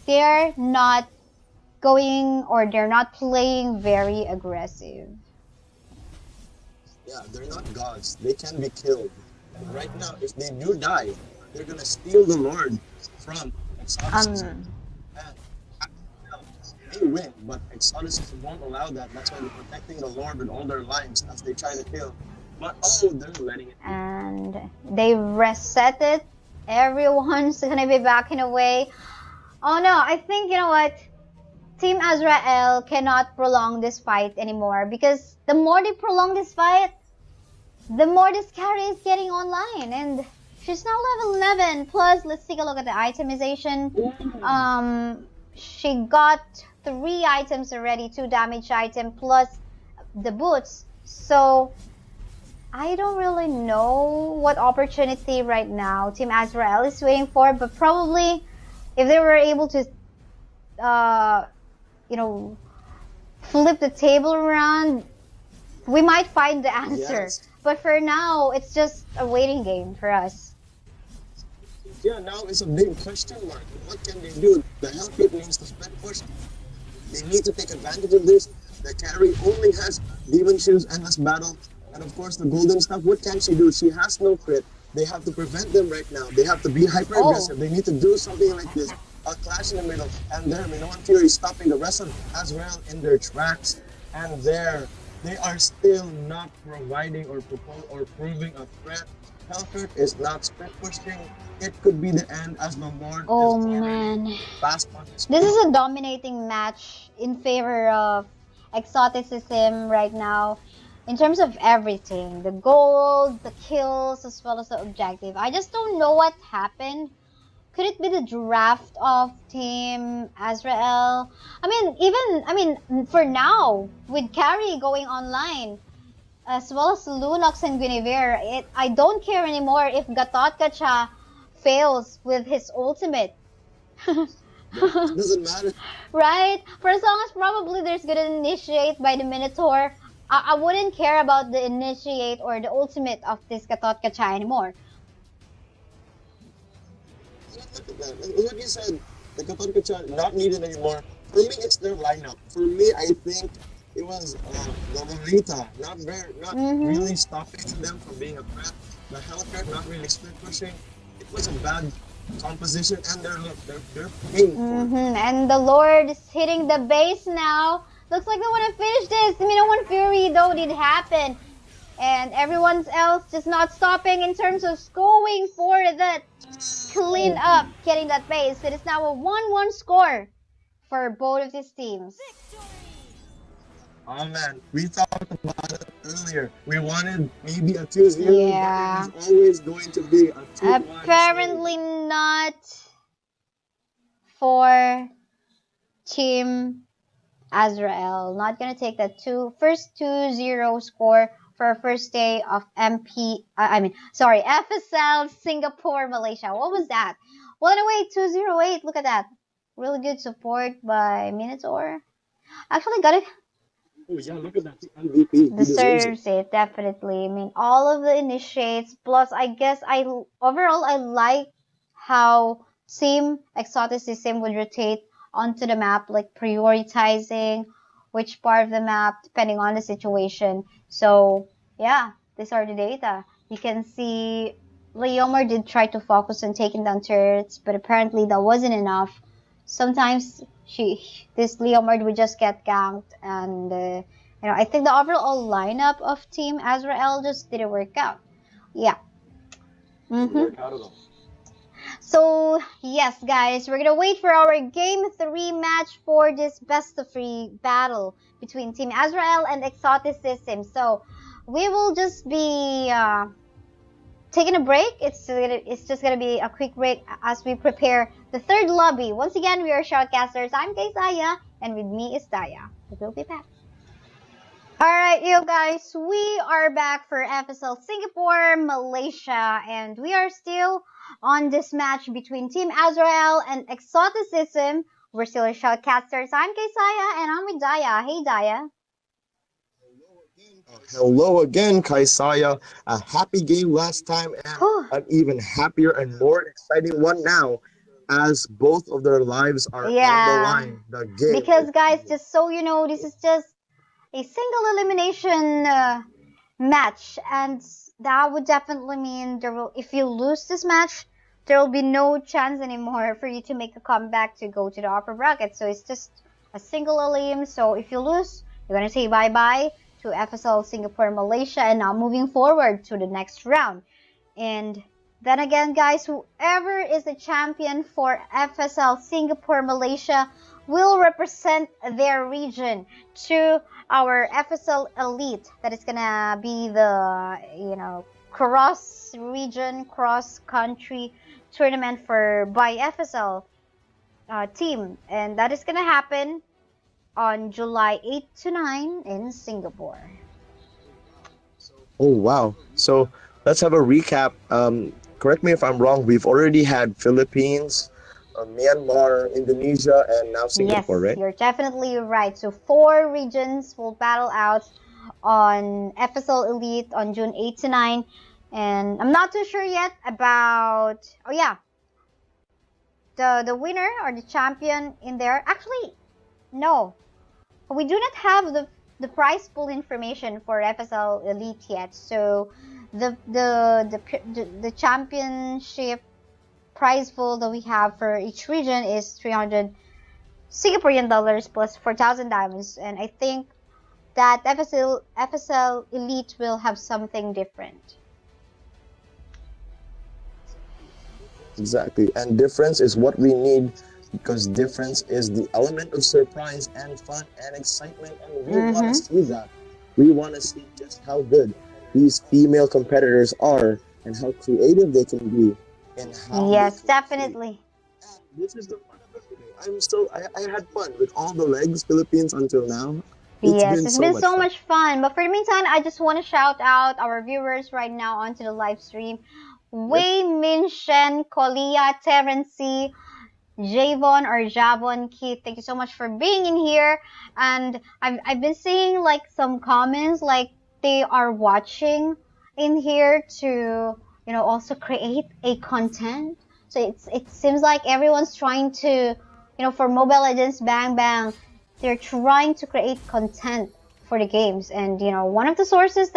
they're not going, or they're not playing very aggressive. Yeah, they're not gods. They can be killed. And right now, if they do die, they're gonna steal the Lord from Exoticism. They win, but Exoticism won't allow that. That's why they're protecting the Lord with all their lives as they try to kill. But they're letting it. And they reset it. Everyone's gonna be backing away. Oh no, I think, you know what? Team Azrael cannot prolong this fight anymore, because the more they prolong this fight, the more this carry is getting online, and she's now level 11. Plus, let's take a look at the itemization. She got 3 items already, 2 damage item plus the boots. So I don't really know what opportunity right now Team Azrael is waiting for, but probably if they were able to flip the table around, we might find the answer. Yes. But for now, it's just a waiting game for us. Yeah, now it's a big question mark. What can they do? The Hellpit needs to spread push. They need to take advantage of this. The carry only has Demon Shoes, Endless Battle, and of course the golden stuff. What can she do? She has no crit. They have to prevent them right now. They have to be hyper aggressive. They need to do something like this. A clash in the middle, and there Minoan Fury stopping the rest of Azrael in their tracks, and they are still not providing or proving a threat. Hellpit is not spread pushing. It could be the end as the Lord is man. Fast on his this is a dominating match in favor of Exoticism right now. In terms of everything, the gold, the kills, as well as the objective. I just don't know what happened. Could it be the draft of Team Azrael? I mean, for now, with Carry going online, as well as Lunox and Guinevere, I don't care anymore if Gatotkacha fails with his ultimate. It doesn't matter. Right? For as long as probably there's gonna initiate by the Minotaur, I wouldn't care about the initiate or the ultimate of this Gatotkacha anymore. Like you said, the Gatotkacha not needed anymore. For me, it's their lineup. For me, I think it was the Lolita not really stopping them from being a threat. The Hellcat not really split pushing. It was a bad composition, and they're paying for it. And the Lord is hitting the base now. Looks like they want to finish this. I mean, no one Fury though did happen. And everyone else just not stopping in terms of going for that clean up, getting that base. It is now a 1-1 score for both of these teams. Oh man, we talked about it earlier. We wanted maybe a 2-0, Yeah. but it was always going to be a 2-1. Apparently not for Team Azrael. Not gonna take that first 2-0 score for our first day of FSL Singapore Malaysia. What was that? Well, anyway, 208. Look at that. Really good support by Minotaur. Actually got it. Oh yeah, look at that. MVP. Deserves it, definitely. I mean, all of the initiates. Plus, I guess overall I like how Team Exoticism would rotate onto the map, like prioritizing which part of the map depending on the situation. So yeah, these are the data. You can see Leomar did try to focus on taking down turrets, but apparently that wasn't enough. Sometimes this Leomar would just get ganked, and I think the overall lineup of Team Azrael just didn't work out. Yeah. So yes, guys, we're gonna wait for our Game 3 match for this best of 3 battle between Team Azrael and Exoticism. So we will just be taking a break. It's just gonna be a quick break as we prepare the third lobby. Once again, we are Shoutcasters. I'm Kaysaya, and with me is Daya. We'll be back. Alright, you guys, we are back for FSL Singapore, Malaysia, and we are still on this match between Team Azrael and Exoticism. We're still Shoutcasters. I'm Kaysaya, and I'm with Daya. Hey, Daya. Hello again, Kaysaya. A happy game last time, and an even happier and more exciting one now, as both of their lives are on the line. The game. Because, guys, just so you know, this is just a single elimination match, and that would definitely mean if you lose this match, there will be no chance anymore for you to make a comeback to go to the upper bracket. So it's just a single elim. So if you lose, you're gonna say bye-bye to FSL Singapore Malaysia and now moving forward to the next round. And then again, guys, whoever is the champion for FSL Singapore Malaysia will represent their region to our FSL Elite. That is gonna be the cross region, cross country tournament by FSL team, and that is gonna happen on July 8 to 9 in Singapore. Oh wow! So let's have a recap. Correct me if I'm wrong. We've already had Philippines, Myanmar, Indonesia, and now Singapore, yes, right? You're definitely right. So 4 regions will battle out on FSL Elite on June 8 to 9. And I'm not too sure yet about, the winner or the champion in there. Actually, no. We do not have the prize pool information for FSL Elite yet. So the championship prize pool that we have for each region is 300 Singaporean dollars plus 4,000 diamonds, and I think that FSL Elite will have something different. Exactly, and difference is what we need, because difference is the element of surprise and fun and excitement, and we want to see that. We want to see just how good these female competitors are and how creative they can be. And how yes, definitely. This is the fun of everything. I had fun with all the legs Philippines until now. It's been so much fun. But for the meantime, I just want to shout out our viewers right now onto the live stream. Wei Min Shen, Kolia, Terency, Javon or Javon Keith, thank you so much for being in here. And I've been seeing like some comments like they are watching in here to also create a content. So it seems like everyone's trying to for Mobile Legends Bang Bang, they're trying to create content for the games. And one of the sources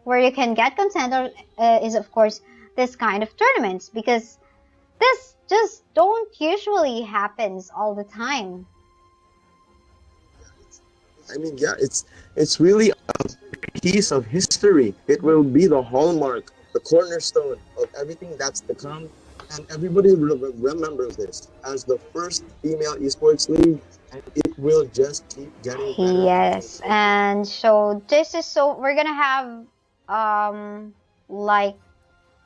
where you can get content is of course this kind of tournaments, because this just don't usually happens all the time. I mean, yeah, it's really a piece of history. It will be the hallmark, the cornerstone of everything that's to come, and everybody will remember this as the first female esports league, and it will just keep getting better and Yes, better. and so this is so we're gonna have like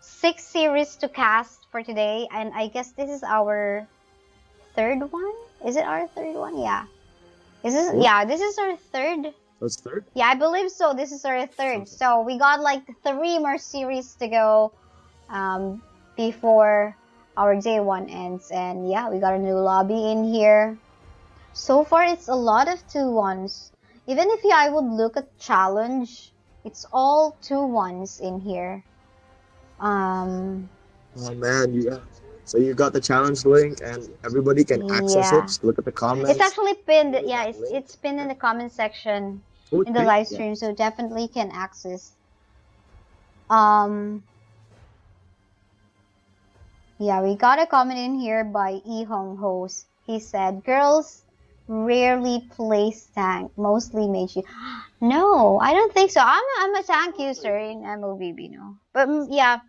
6 series to cast for today, and I guess this is our third one. Is it our third one? Yeah. Is this? Fourth? Yeah, this is our third. That's third. Yeah, I believe so. This is our third. Something. So we got like 3 more series to go before our day one ends, and yeah, we got a new lobby in here. So far, it's a lot of 2-1s. Even if I would look at challenge, it's all 2-1s in here. Oh man, yeah. So you got the challenge link, and everybody can access it. Yeah. Just look at the It's comments. actually pinned. Use Yeah, that it's link. it's pinned in the comment section Oh, in the it's live yeah. stream, so definitely can access. Um, yeah, we got a comment in here by E Hong Host. He said, "Girls rarely place tank, mostly mage." No, I don't think so. I'm a tank user in MLBB, no. But yeah,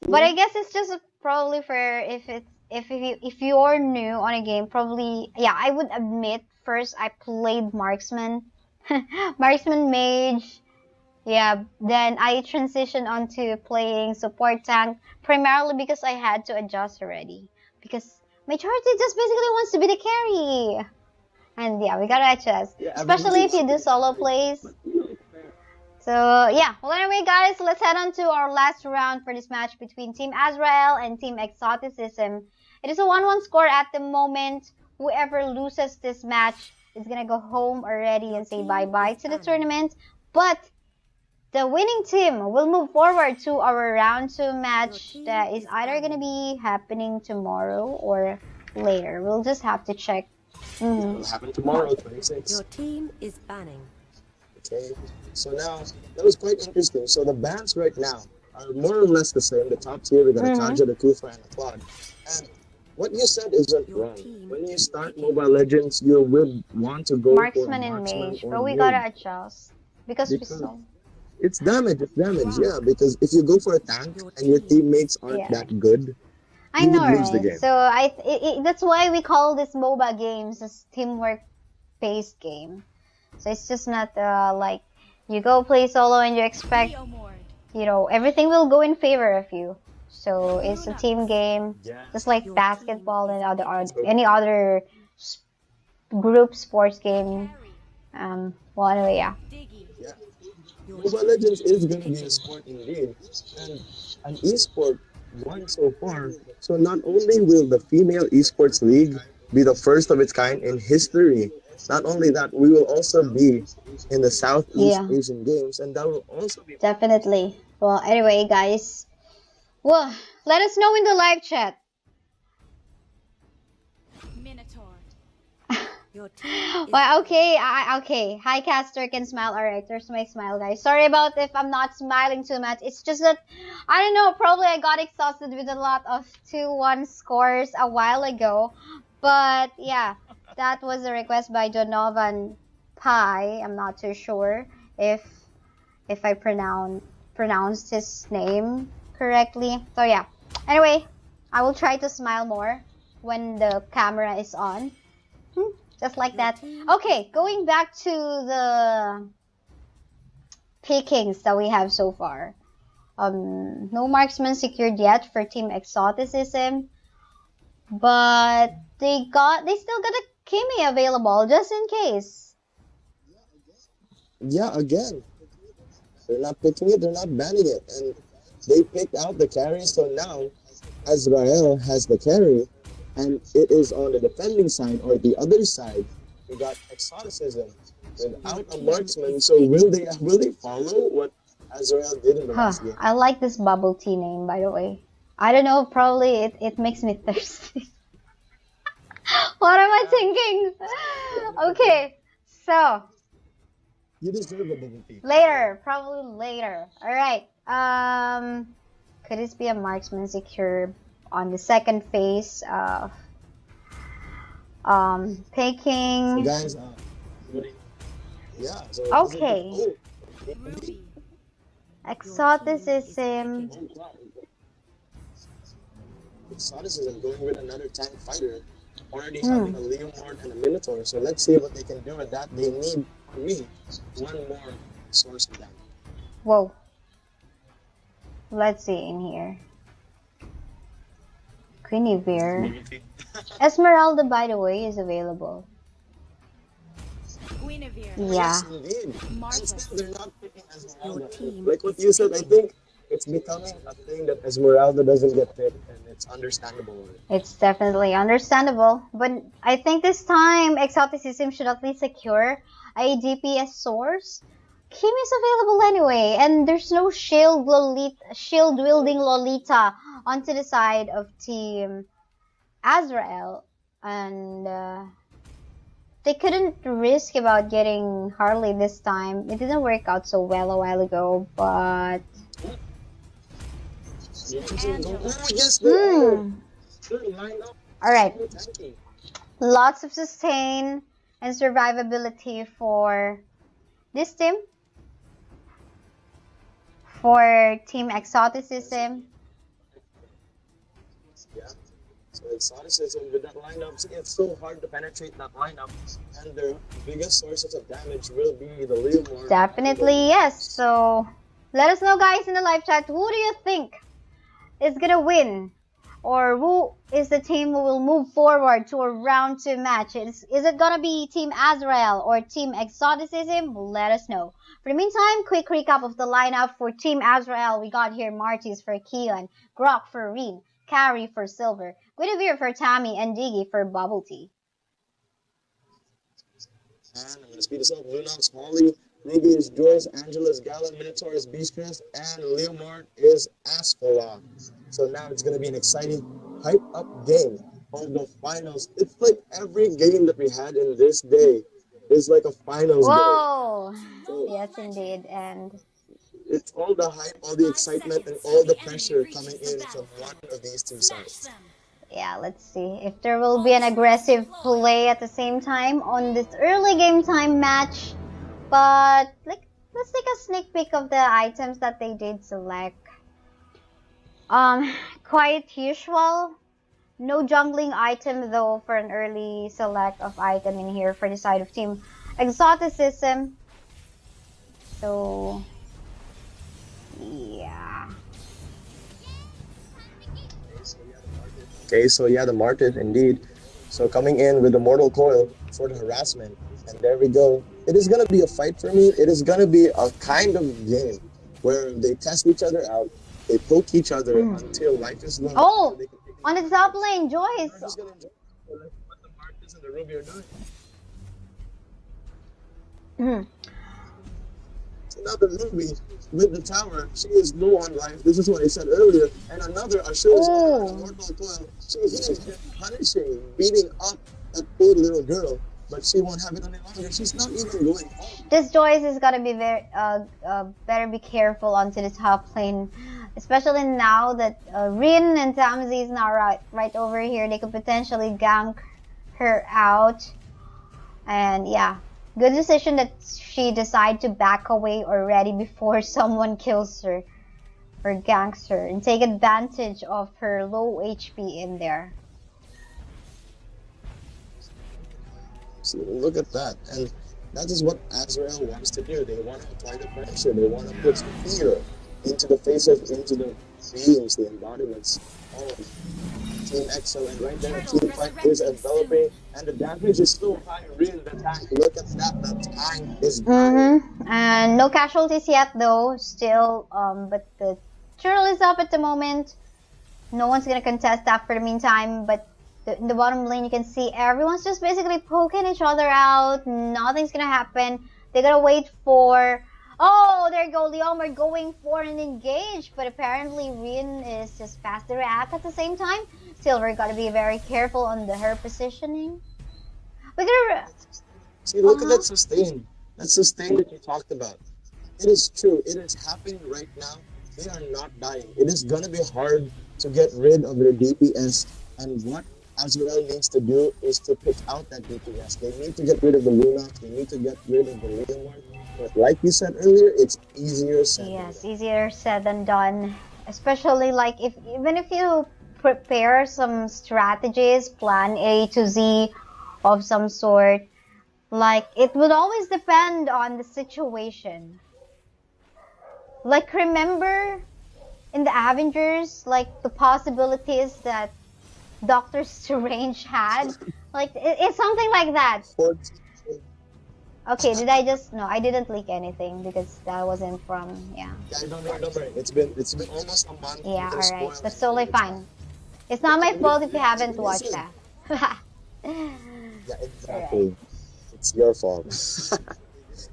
but I See? guess it's just probably for if you're new on a game, probably yeah. I would admit first I played marksman, marksman mage. Yeah, then I transitioned onto playing support tank primarily because I had to adjust already. Because majority just basically wants to be the carry. And yeah, we gotta adjust. Yeah, Especially everybody if you do solo plays. So yeah, well anyway guys, let's head on to our last round for this match between Team Azrael and Team Exoticism. It is a 1-1 score at the moment. Whoever loses this match is gonna go home already and say bye-bye to the tournament. But the winning team will move forward to our round 2 match that is either gonna be happening tomorrow or later. We'll just have to check. It'll happen tomorrow, 26. Your team is banning. Okay. So now that was quite interesting. So the bans right now are more or less the same. The top tier, we got a Kaja, the Kufa, and a Claude. And what you said isn't wrong. When you start Mobile Legends, you will want to go for a Marksman and marksman mage, or but we mid. gotta adjust because we Because saw. it's damage, yeah. Because if you go for a tank and your teammates aren't Yeah. that good, I you know, would lose the right? game. So that's why we call this MOBA games as teamwork-based game. So it's just not like you go play solo and you expect everything will go in favor of you. So it's a team game, Yeah. just like basketball and any other group sports game. Well, anyway, yeah. Yeah. Mobile Legends is going to be a sport indeed, and an esport won so far. So not only will the female esports league be the first of its kind in history, not only that, we will also be in the Southeast Yeah, Asian Games, and that will also be definitely. Well, anyway, guys. Well, let us know in the live chat. Your team is Well, okay, okay. Hi, Caster can smile. All right, there's my smile, guys. Sorry about if I'm not smiling too much. It's just that I don't know. Probably I got exhausted with a lot of 2-1 scores a while ago. But yeah, that was a request by Donovan Pai. I'm not too sure if I pronounced his name correctly. So yeah. Anyway, I will try to smile more when the camera is on. Just like that. Okay, going back to the pickings that we have so far. No marksman secured yet for Team Exoticism, but they still got a Kimi available just in case. yeah. Again, they're not picking it, they're not banning it, and they picked out the carry. So now Azrael has the carry, and it is on the defending side or the other side. We got Exoticism without a marksman. So will they follow what Azrael did in the last game? I like this bubble tea name, by the way. I don't know, probably it makes me thirsty. What am I thinking? Okay, so You deserve a bubble tea. later, probably later. All right. Could this be a marksman secure? on the second phase of So picking. guys, yeah. So this is the Okay, Ruby, your team is exoticism. picking. wow. Exoticism going with another tank fighter, already having Hmm. a Leomord and a Minotaur. So let's see what they can do with that. They need, for me, one more source of damage. Whoa. Let's see in here. Guinevere. Esmeralda, by the way, is available. Guinevere, Oh Yeah. yes, indeed. And Marcus, still, they're not picking your Esmeralda. team Like what is you said, I picking. think it's becoming a thing that Esmeralda doesn't get picked, and it's understandable. It's definitely understandable, but I think this time Exoticism should at least secure a DPS source. Kim is available anyway, and there's no shield wielding Lolita onto the side of Team Azrael, and they couldn't risk about getting Harley this time. It didn't work out so well a while ago, but Oh yes, they are. They're lined up all right. so tanky. Lots of sustain and survivability for this team. For Team Exoticism. Yeah. So Exoticism with that lineup, see, it's so hard to penetrate that lineup, and their biggest sources of damage will be the Leomord. Definitely yes. So let us know, guys, in the live chat, who do you think is gonna win? Or who is the team who will move forward to a round 2 match? Is it gonna be Team Azrael or Team Exoticism? Let us know. For the meantime, quick recap of the lineup for Team Azrael. We got here Martis for Keelan, Grok for Reen, Carrie for Silver, Guinevere for Tammy, and Diggy for Bubble Tea. And I'm gonna speed this up. Lunox Holly, Ruby is Joyce, Angela's Gala, Minotaur is Beastcrest, and Leomord is Asphalon. So now it's gonna be an exciting, hype up game of the finals. It's like every game that we had in this day is like a finals game. Whoa! So Yes, indeed. And it's all the hype, all the excitement, and all the pressure coming in from one of these two sides. yeah, let's see if there will be an aggressive play at the same time on this early game time match. But let's take a sneak peek of the items that they did select. Quite usual. No jungling item though for an early select of item in here for the side of Team Exoticism. So yeah. Okay, so yeah, the Martyr indeed. So coming in with the Mortal Coil for the harassment. And there we go. It is gonna be a fight for me. It is gonna be a kind of game where they test each other out, they poke each other until life is low. Oh, So they can pick on the top lane, Joyce. I'm just gonna enjoy what the Marcus and the Ruby are doing. So now the Ruby with the tower, she is low on life. This is what I said earlier. And another Ashura's on the Mortal Coil. She is punishing, beating up that poor little girl. But she won't have it any longer. She's not even going home. This Joyce is gotta be very better be careful onto the top lane, especially now that Rin and Tamzi is now right over here. They could potentially gank her out, and yeah, good decision that she decided to back away already before someone kills her or ganks her and take advantage of her low HP in there. So look at that. And that is what Azrael wants to do. They want to apply the pressure. They want to put fear into the faces, into the beings, the embodiments of Team EXO. And right there, Team Fight is enveloping. And the damage is so high. Really, the tank. Look at that. The tank is high. And no casualties yet though. Still, but the turtle is up at the moment. No one's gonna contest that for the meantime, but in the bottom lane you can see everyone's just basically poking each other out. Nothing's gonna happen. They're gonna wait for, oh, there you go, Leomar going for an engage, but apparently Rin is just fast to react at the same time. Silver gotta be very careful on her positioning. We're gonna See, look at that sustain. That sustain that you talked about. It is true. It is happening right now. They are not dying. It is gonna be hard to get rid of their DPS, and what Azrael needs to do is to pick out that DPS. They need to get rid of the Luna. They need to get rid of the Leomord. But like you said earlier, it's easier said than Yes, done. easier said than done. Especially like if even if you prepare some strategies, plan A to Z of some sort, like it would always depend on the situation. Like remember in the Avengers, like the possibilities that Doctor Strange had, like it's something like that. Okay, did I just no? I didn't leak anything because that wasn't from yeah. Yeah, don't worry. It's been almost a month. You Yeah, can all right, spoil that's anything. totally It's fine. fine. It's not my fault if you haven't Everybody watched listen. that. Yeah, Right. exactly. It's your fault.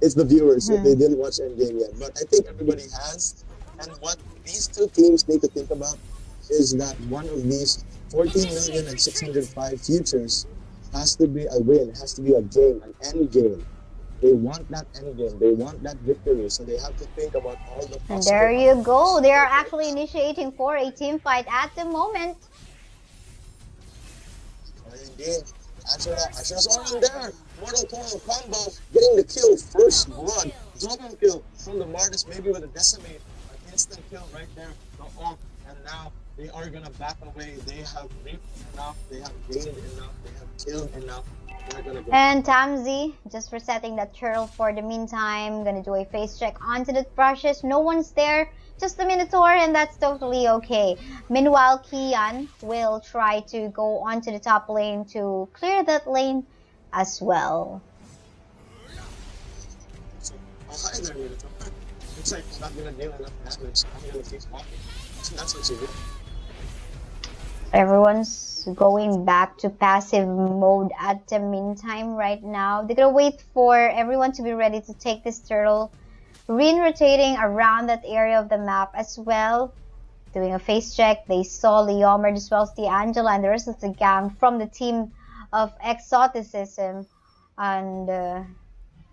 It's the viewers if they Hmm. didn't watch Endgame yet. But I think everybody has. And what these two teams need to think about is that one of these 14,605,000 futures has to be a win, has to be a game, an end game. They want that end game. They want that victory. So they have to think about all the And possible there you go. outcomes. They are But right actually now, initiating for a team fight at the moment. indeed, Azrael on there. Mortal combo, getting the kill, first blood, double kill from the Martis, maybe with a decimate, an instant kill right there, the ult, and now they are gonna back away. They have reaped enough, they have gained enough, they have killed enough. They're gonna go back. And Tamzi just resetting that turtle for the meantime. Gonna do a face check onto the brushes. No one's there. Just the Minotaur, and that's totally okay. Meanwhile, Kian will try to go onto the top lane to clear that lane as well. So, oh hi there, Minotaur. Looks like I'm not gonna deal enough damage. I'm gonna keep walking. That's what you do. Everyone's going back to passive mode at the meantime right now. They're gonna wait for everyone to be ready to take this turtle. Rin rotating around that area of the map as well. Doing a face check. They saw Leomer as well as the Angela and the rest of the gang from the team of Exoticism. And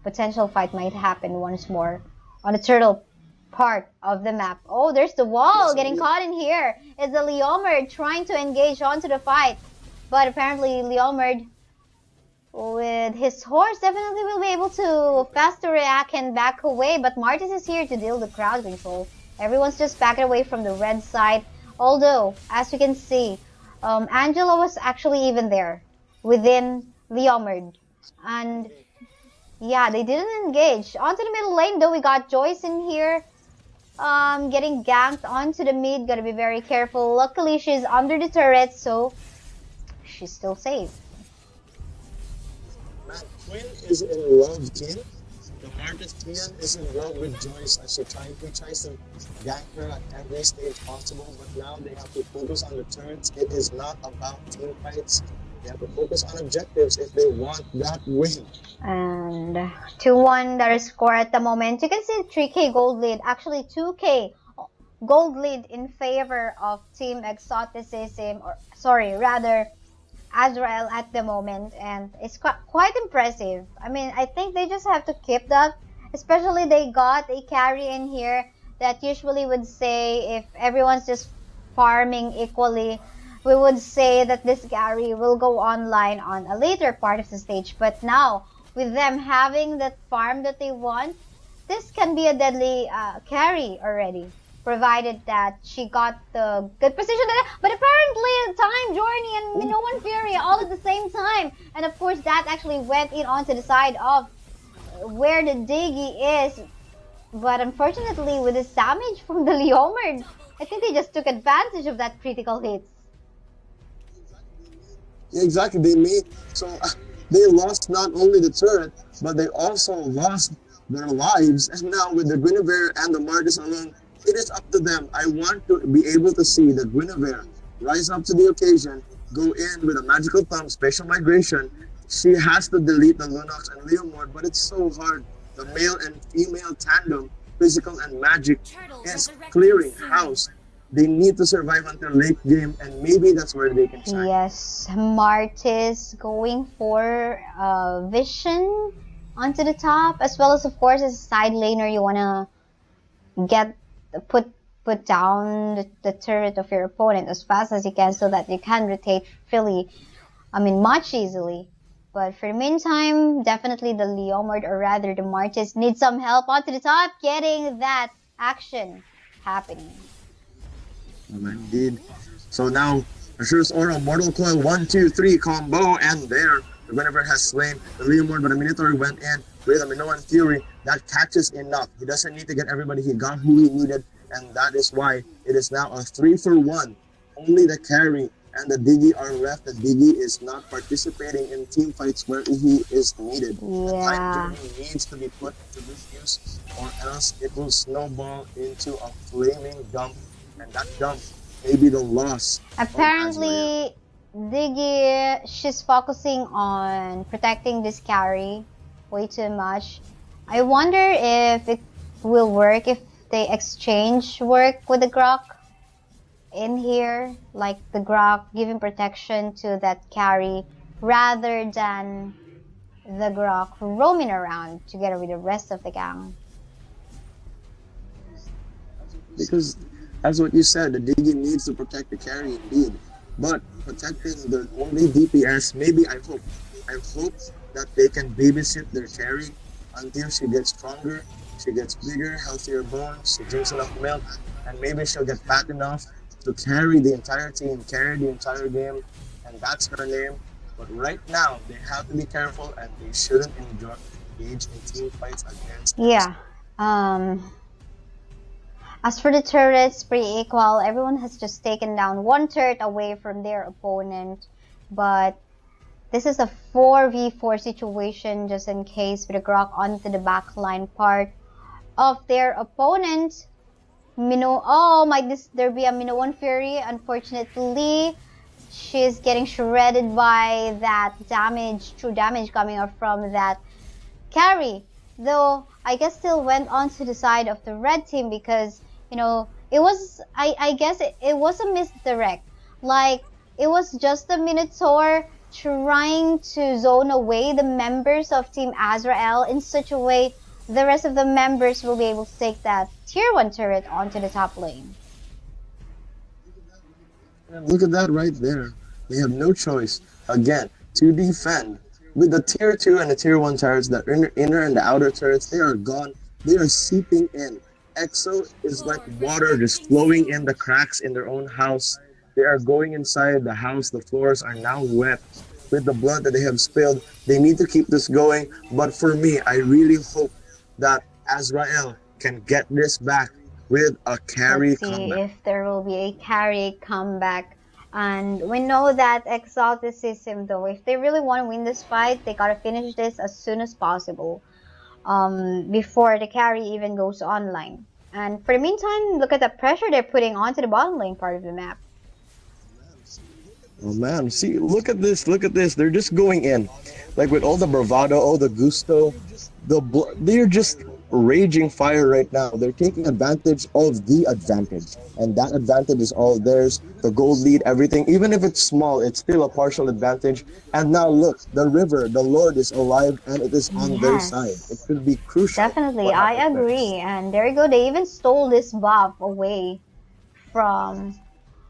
potential fight might happen once more on the turtle part of the map. Oh, there's the wall Yes, getting indeed. caught in here. Is the Leomerd trying to engage onto the fight? But apparently Leomerd with his horse definitely will be able to faster react and back away. But Martis is here to deal the crowd control. Everyone's just backing away from the red side. Although, as you can see, Angela was actually even there within Leomerd. And yeah, they didn't engage. Onto the middle lane though, we got Joyce in here. Getting ganked onto the mid, gotta be very careful. Luckily, she's under the turret, so she's still safe. Man, Quinn is in love, Kin. The Marcus Kian is in love with Joyce as he tries to gank her at every stage possible, but now they have to focus on the turrets. It is not about team fights. They have to focus on objectives if they want that win. And 2-1 that is score at the moment. You can see 3k gold lead, actually 2k gold lead in favor of Team Exoticism, or sorry, rather Azrael at the moment, and it's quite impressive. I mean, I think they just have to keep that, especially they got a carry in here that usually would say if everyone's just farming equally, we would say that this carry will go online on a later part of the stage. But now, with them having that farm that they want, this can be a deadly carry already, provided that she got the good position. But apparently, Time, Journey, and Minoan Fury all at the same time. And of course, that actually went in onto the side of where the Diggy is. But unfortunately, with the damage from the Leomerd, I think they just took advantage of that critical hit. Yeah, exactly. They lost not only the turret, but they also lost their lives. And now with the Guinevere and the Marcus alone, it is up to them. I want to be able to see the Guinevere rise up to the occasion, go in with a magical thumb, special migration. She has to delete the Lunox and Leomord, but it's so hard. The male and female tandem, physical and magic, is clearing house. They need to survive until late game, and maybe that's where they can shine. Yes, Martis going for Vision onto the top, as well as of course as a side laner you wanna get put put down the turret of your opponent as fast as you can so that you can rotate freely, much easily. But for the meantime, definitely the Leomord, or rather the Martis, need some help onto the top, getting that action happening. Indeed. So now, Assure's Aura, Mortal Coil, 1, 2, 3 combo, and there, the Guinevere has slain the Leomord, but the Minotaur went in with a Minoan Fury. That catches enough. He doesn't need to get everybody. He got who he needed, and that is why it is now a 3-for-1. Only the carry and the Diggy are left. The Diggy is not participating in team fights where he is needed. The time journey needs to be put to good use, or else it will snowball into a flaming dump, and that dump may be the loss. Apparently, Diggy, she's focusing on protecting this carry way too much. I wonder if it will work if they exchange work with the Grok in here, like the Grok giving protection to that carry rather than the Grok roaming around together with the rest of the gang. Because, as what you said, the Diggy needs to protect the carry indeed. But protecting the only DPS, maybe I hope that they can babysit their carry until she gets stronger, she gets bigger, healthier bones, she drinks enough milk, and maybe she'll get fat enough to carry the entire team, carry the entire game, and that's her name. But right now, they have to be careful, and they shouldn't engage in team fights against. Yeah. As for the turrets, pretty equal. Everyone has just taken down one turret away from their opponent, but this is a 4v4 situation just in case with the Grok onto the backline part of their opponent. Might there be a Minoan Fury? Unfortunately, she's getting shredded by that true damage coming up from that carry. Though, I guess still went on to the side of the red team because, it was, I guess it was a misdirect. Like, it was just the Minotaur trying to zone away the members of Team Azrael in such a way the rest of the members will be able to take that tier 1 turret onto the top lane. And look at that right there. They have no choice, again, to defend. With the tier 2 and the tier 1 turrets, the inner and the outer turrets, they are gone. They are seeping in. Exo is like water just flowing in the cracks in their own house. They are going inside the house. The floors are now wet with the blood that they have spilled. They need to keep this going. But for me, I really hope that Azrael can get this back with a carry Let's see comeback. if there will be a carry comeback. And we know that Exoticism, though, if they really want to win this fight, they gotta finish this as soon as possible before the carry even goes online. And for the meantime, look at the pressure they're putting onto the bottom lane part of the map. Oh man, see, look at this, They're just going in. Like with all the bravado, all the gusto, they're just raging fire right now. They're taking advantage of the advantage. And that advantage is all theirs. The gold lead, everything. Even if it's small, it's still a partial advantage. And now look, the river, the Lord is alive and it is on their side. It could be crucial. Definitely, I agree. And there you go, they even stole this buff away from...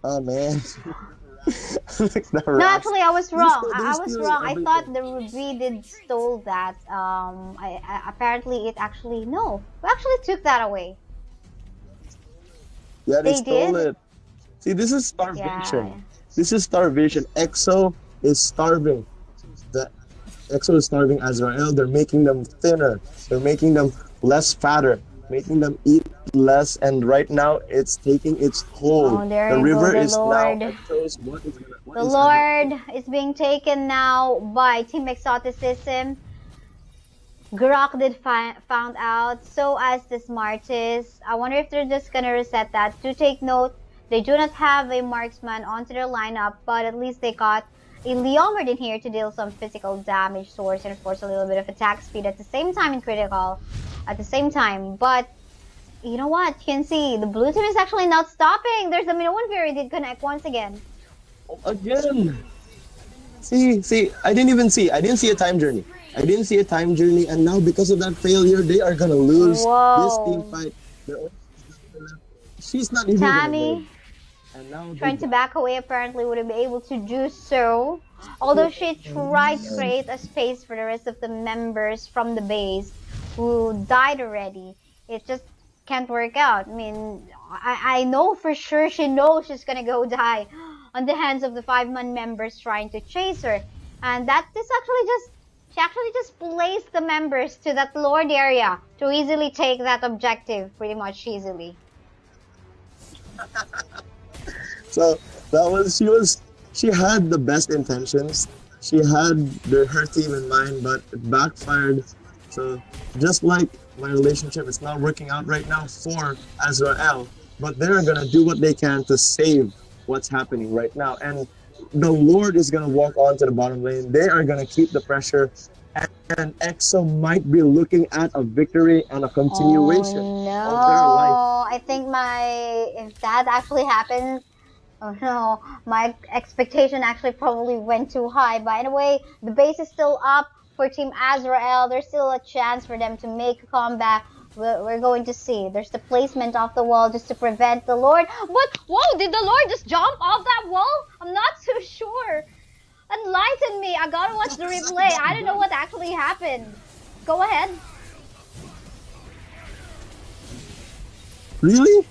Oh man. No, actually, I was wrong. I was wrong. I thought the Ruby did stole that. Apparently, it actually no. We actually took that away. Yeah, they stole it. See, this is starvation. Yeah. This is starvation. Exo is starving. Exo is starving Azrael. They're making them thinner. They're making them less fatter, making them eat less, and right now it's taking its toll. Oh, there the you river go, the is Lord. now The Lord is being taken now by Team Exoticism. Grok did found out, so as the Smarties. I wonder if they're just gonna reset that. Do take note, they do not have a marksman onto their lineup, but at least they got a Leomord in here to deal some physical damage source and of course a little bit of attack speed at the same time in critical at the same time. But you know what? You can see the blue team is actually not stopping. There's a Minoan Fury did connect once again. Again. See, I didn't see a time journey. And now because of that failure, they are gonna lose this team fight. she's not even gonna live. Tammy And now trying to back away apparently wouldn't be able to do so. Although she tried to create a space for the rest of the members from the base who died already. It just can't work out. I mean, I know for sure she knows she's gonna go die on the hands of the 5-man members trying to chase her. And that is actually just, she actually just placed the members to that Lord area to easily take that objective pretty much easily. So she had the best intentions. She had her team in mind, but it backfired. So just like my relationship, it's not working out right now for Azrael, but they're gonna do what they can to save what's happening right now. And the Lord is gonna walk onto the bottom lane. They are gonna keep the pressure, and EXO might be looking at a victory and a continuation Oh no! of their life. I think if that actually happens, oh no, my expectation actually probably went too high. But anyway, the base is still up for Team Azrael. There's still a chance for them to make a comeback. We're going to see. There's the placement of the wall just to prevent the Lord. But, whoa, did the Lord just jump off that wall? I'm not so sure. Enlighten me. I gotta watch the replay. I don't know what actually happened. Go ahead. Really?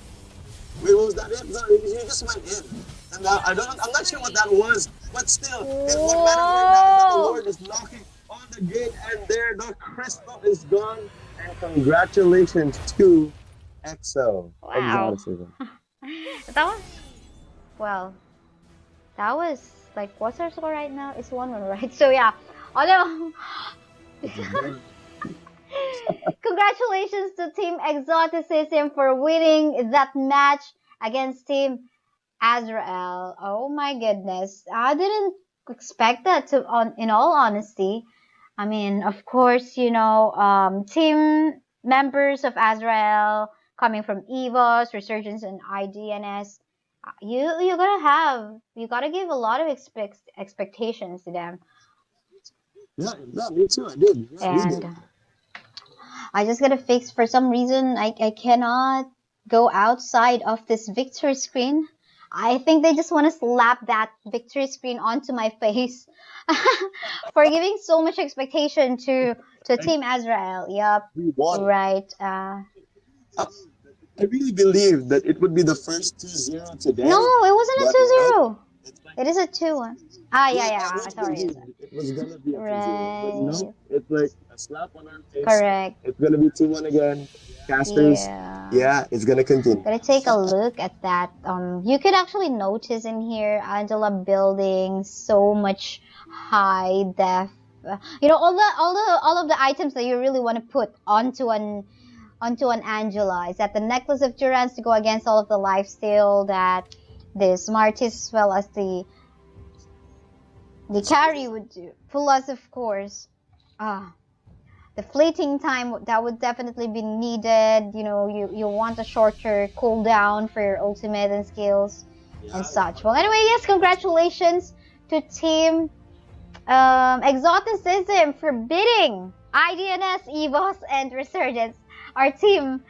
Wait, what was that? You just went in. And now I'm not sure what that was, but still, what matters right now is that the Lord is knocking on the gate, and there the crystal is gone. And congratulations to EXO. Wow. Exoticism. That was like, what's our score right now? It's 1-1, right? So yeah, although congratulations to Team Exoticism for winning that match against Team Azrael. Oh my goodness, I didn't expect that in all honesty. I mean, of course, team members of Azrael coming from EVOS, Resurgence, and IDNS, you gotta give a lot of expectations to them. Yeah, me too. I did. Yeah, we did. And I just gotta fix, for some reason, I cannot go outside of this victory screen. I think they just want to slap that victory screen onto my face for giving so much expectation to Team Azrael. Yup. We won. Right. I really believed that it would be the first 2-0 today. No, it wasn't a but 2-0. Like, It is a 2-1. Ah, yeah. I Sorry. It was gonna be a 2-0. Right. But no, it's like a slap on our face. Correct. It's gonna be 2-1 again. Casters. Yeah, it's gonna continue. Gotta take a look at that. You could actually notice in here Angela building so much high def. All of the items that you really want to put onto an Angela. Is that the necklace of Durance to go against all of the lifesteal that the Smarties as well as the carry would do. Plus, of course, the fleeting time that would definitely be needed. You want a shorter cooldown for your ultimate and skills and such. Well, anyway, yes, congratulations to Team Exoticism for beating IDNS, EVOS, and Resurgence. Our team,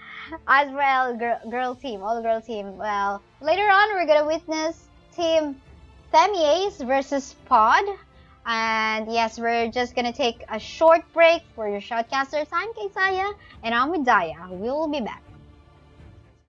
Azrael girl team, all-girl team. Well, later on, we're gonna witness Team Femiace versus Pod. And yes, we're just gonna take a short break for your shoutcaster. I'm Kaysaya, and I'm with Daya. We will be back.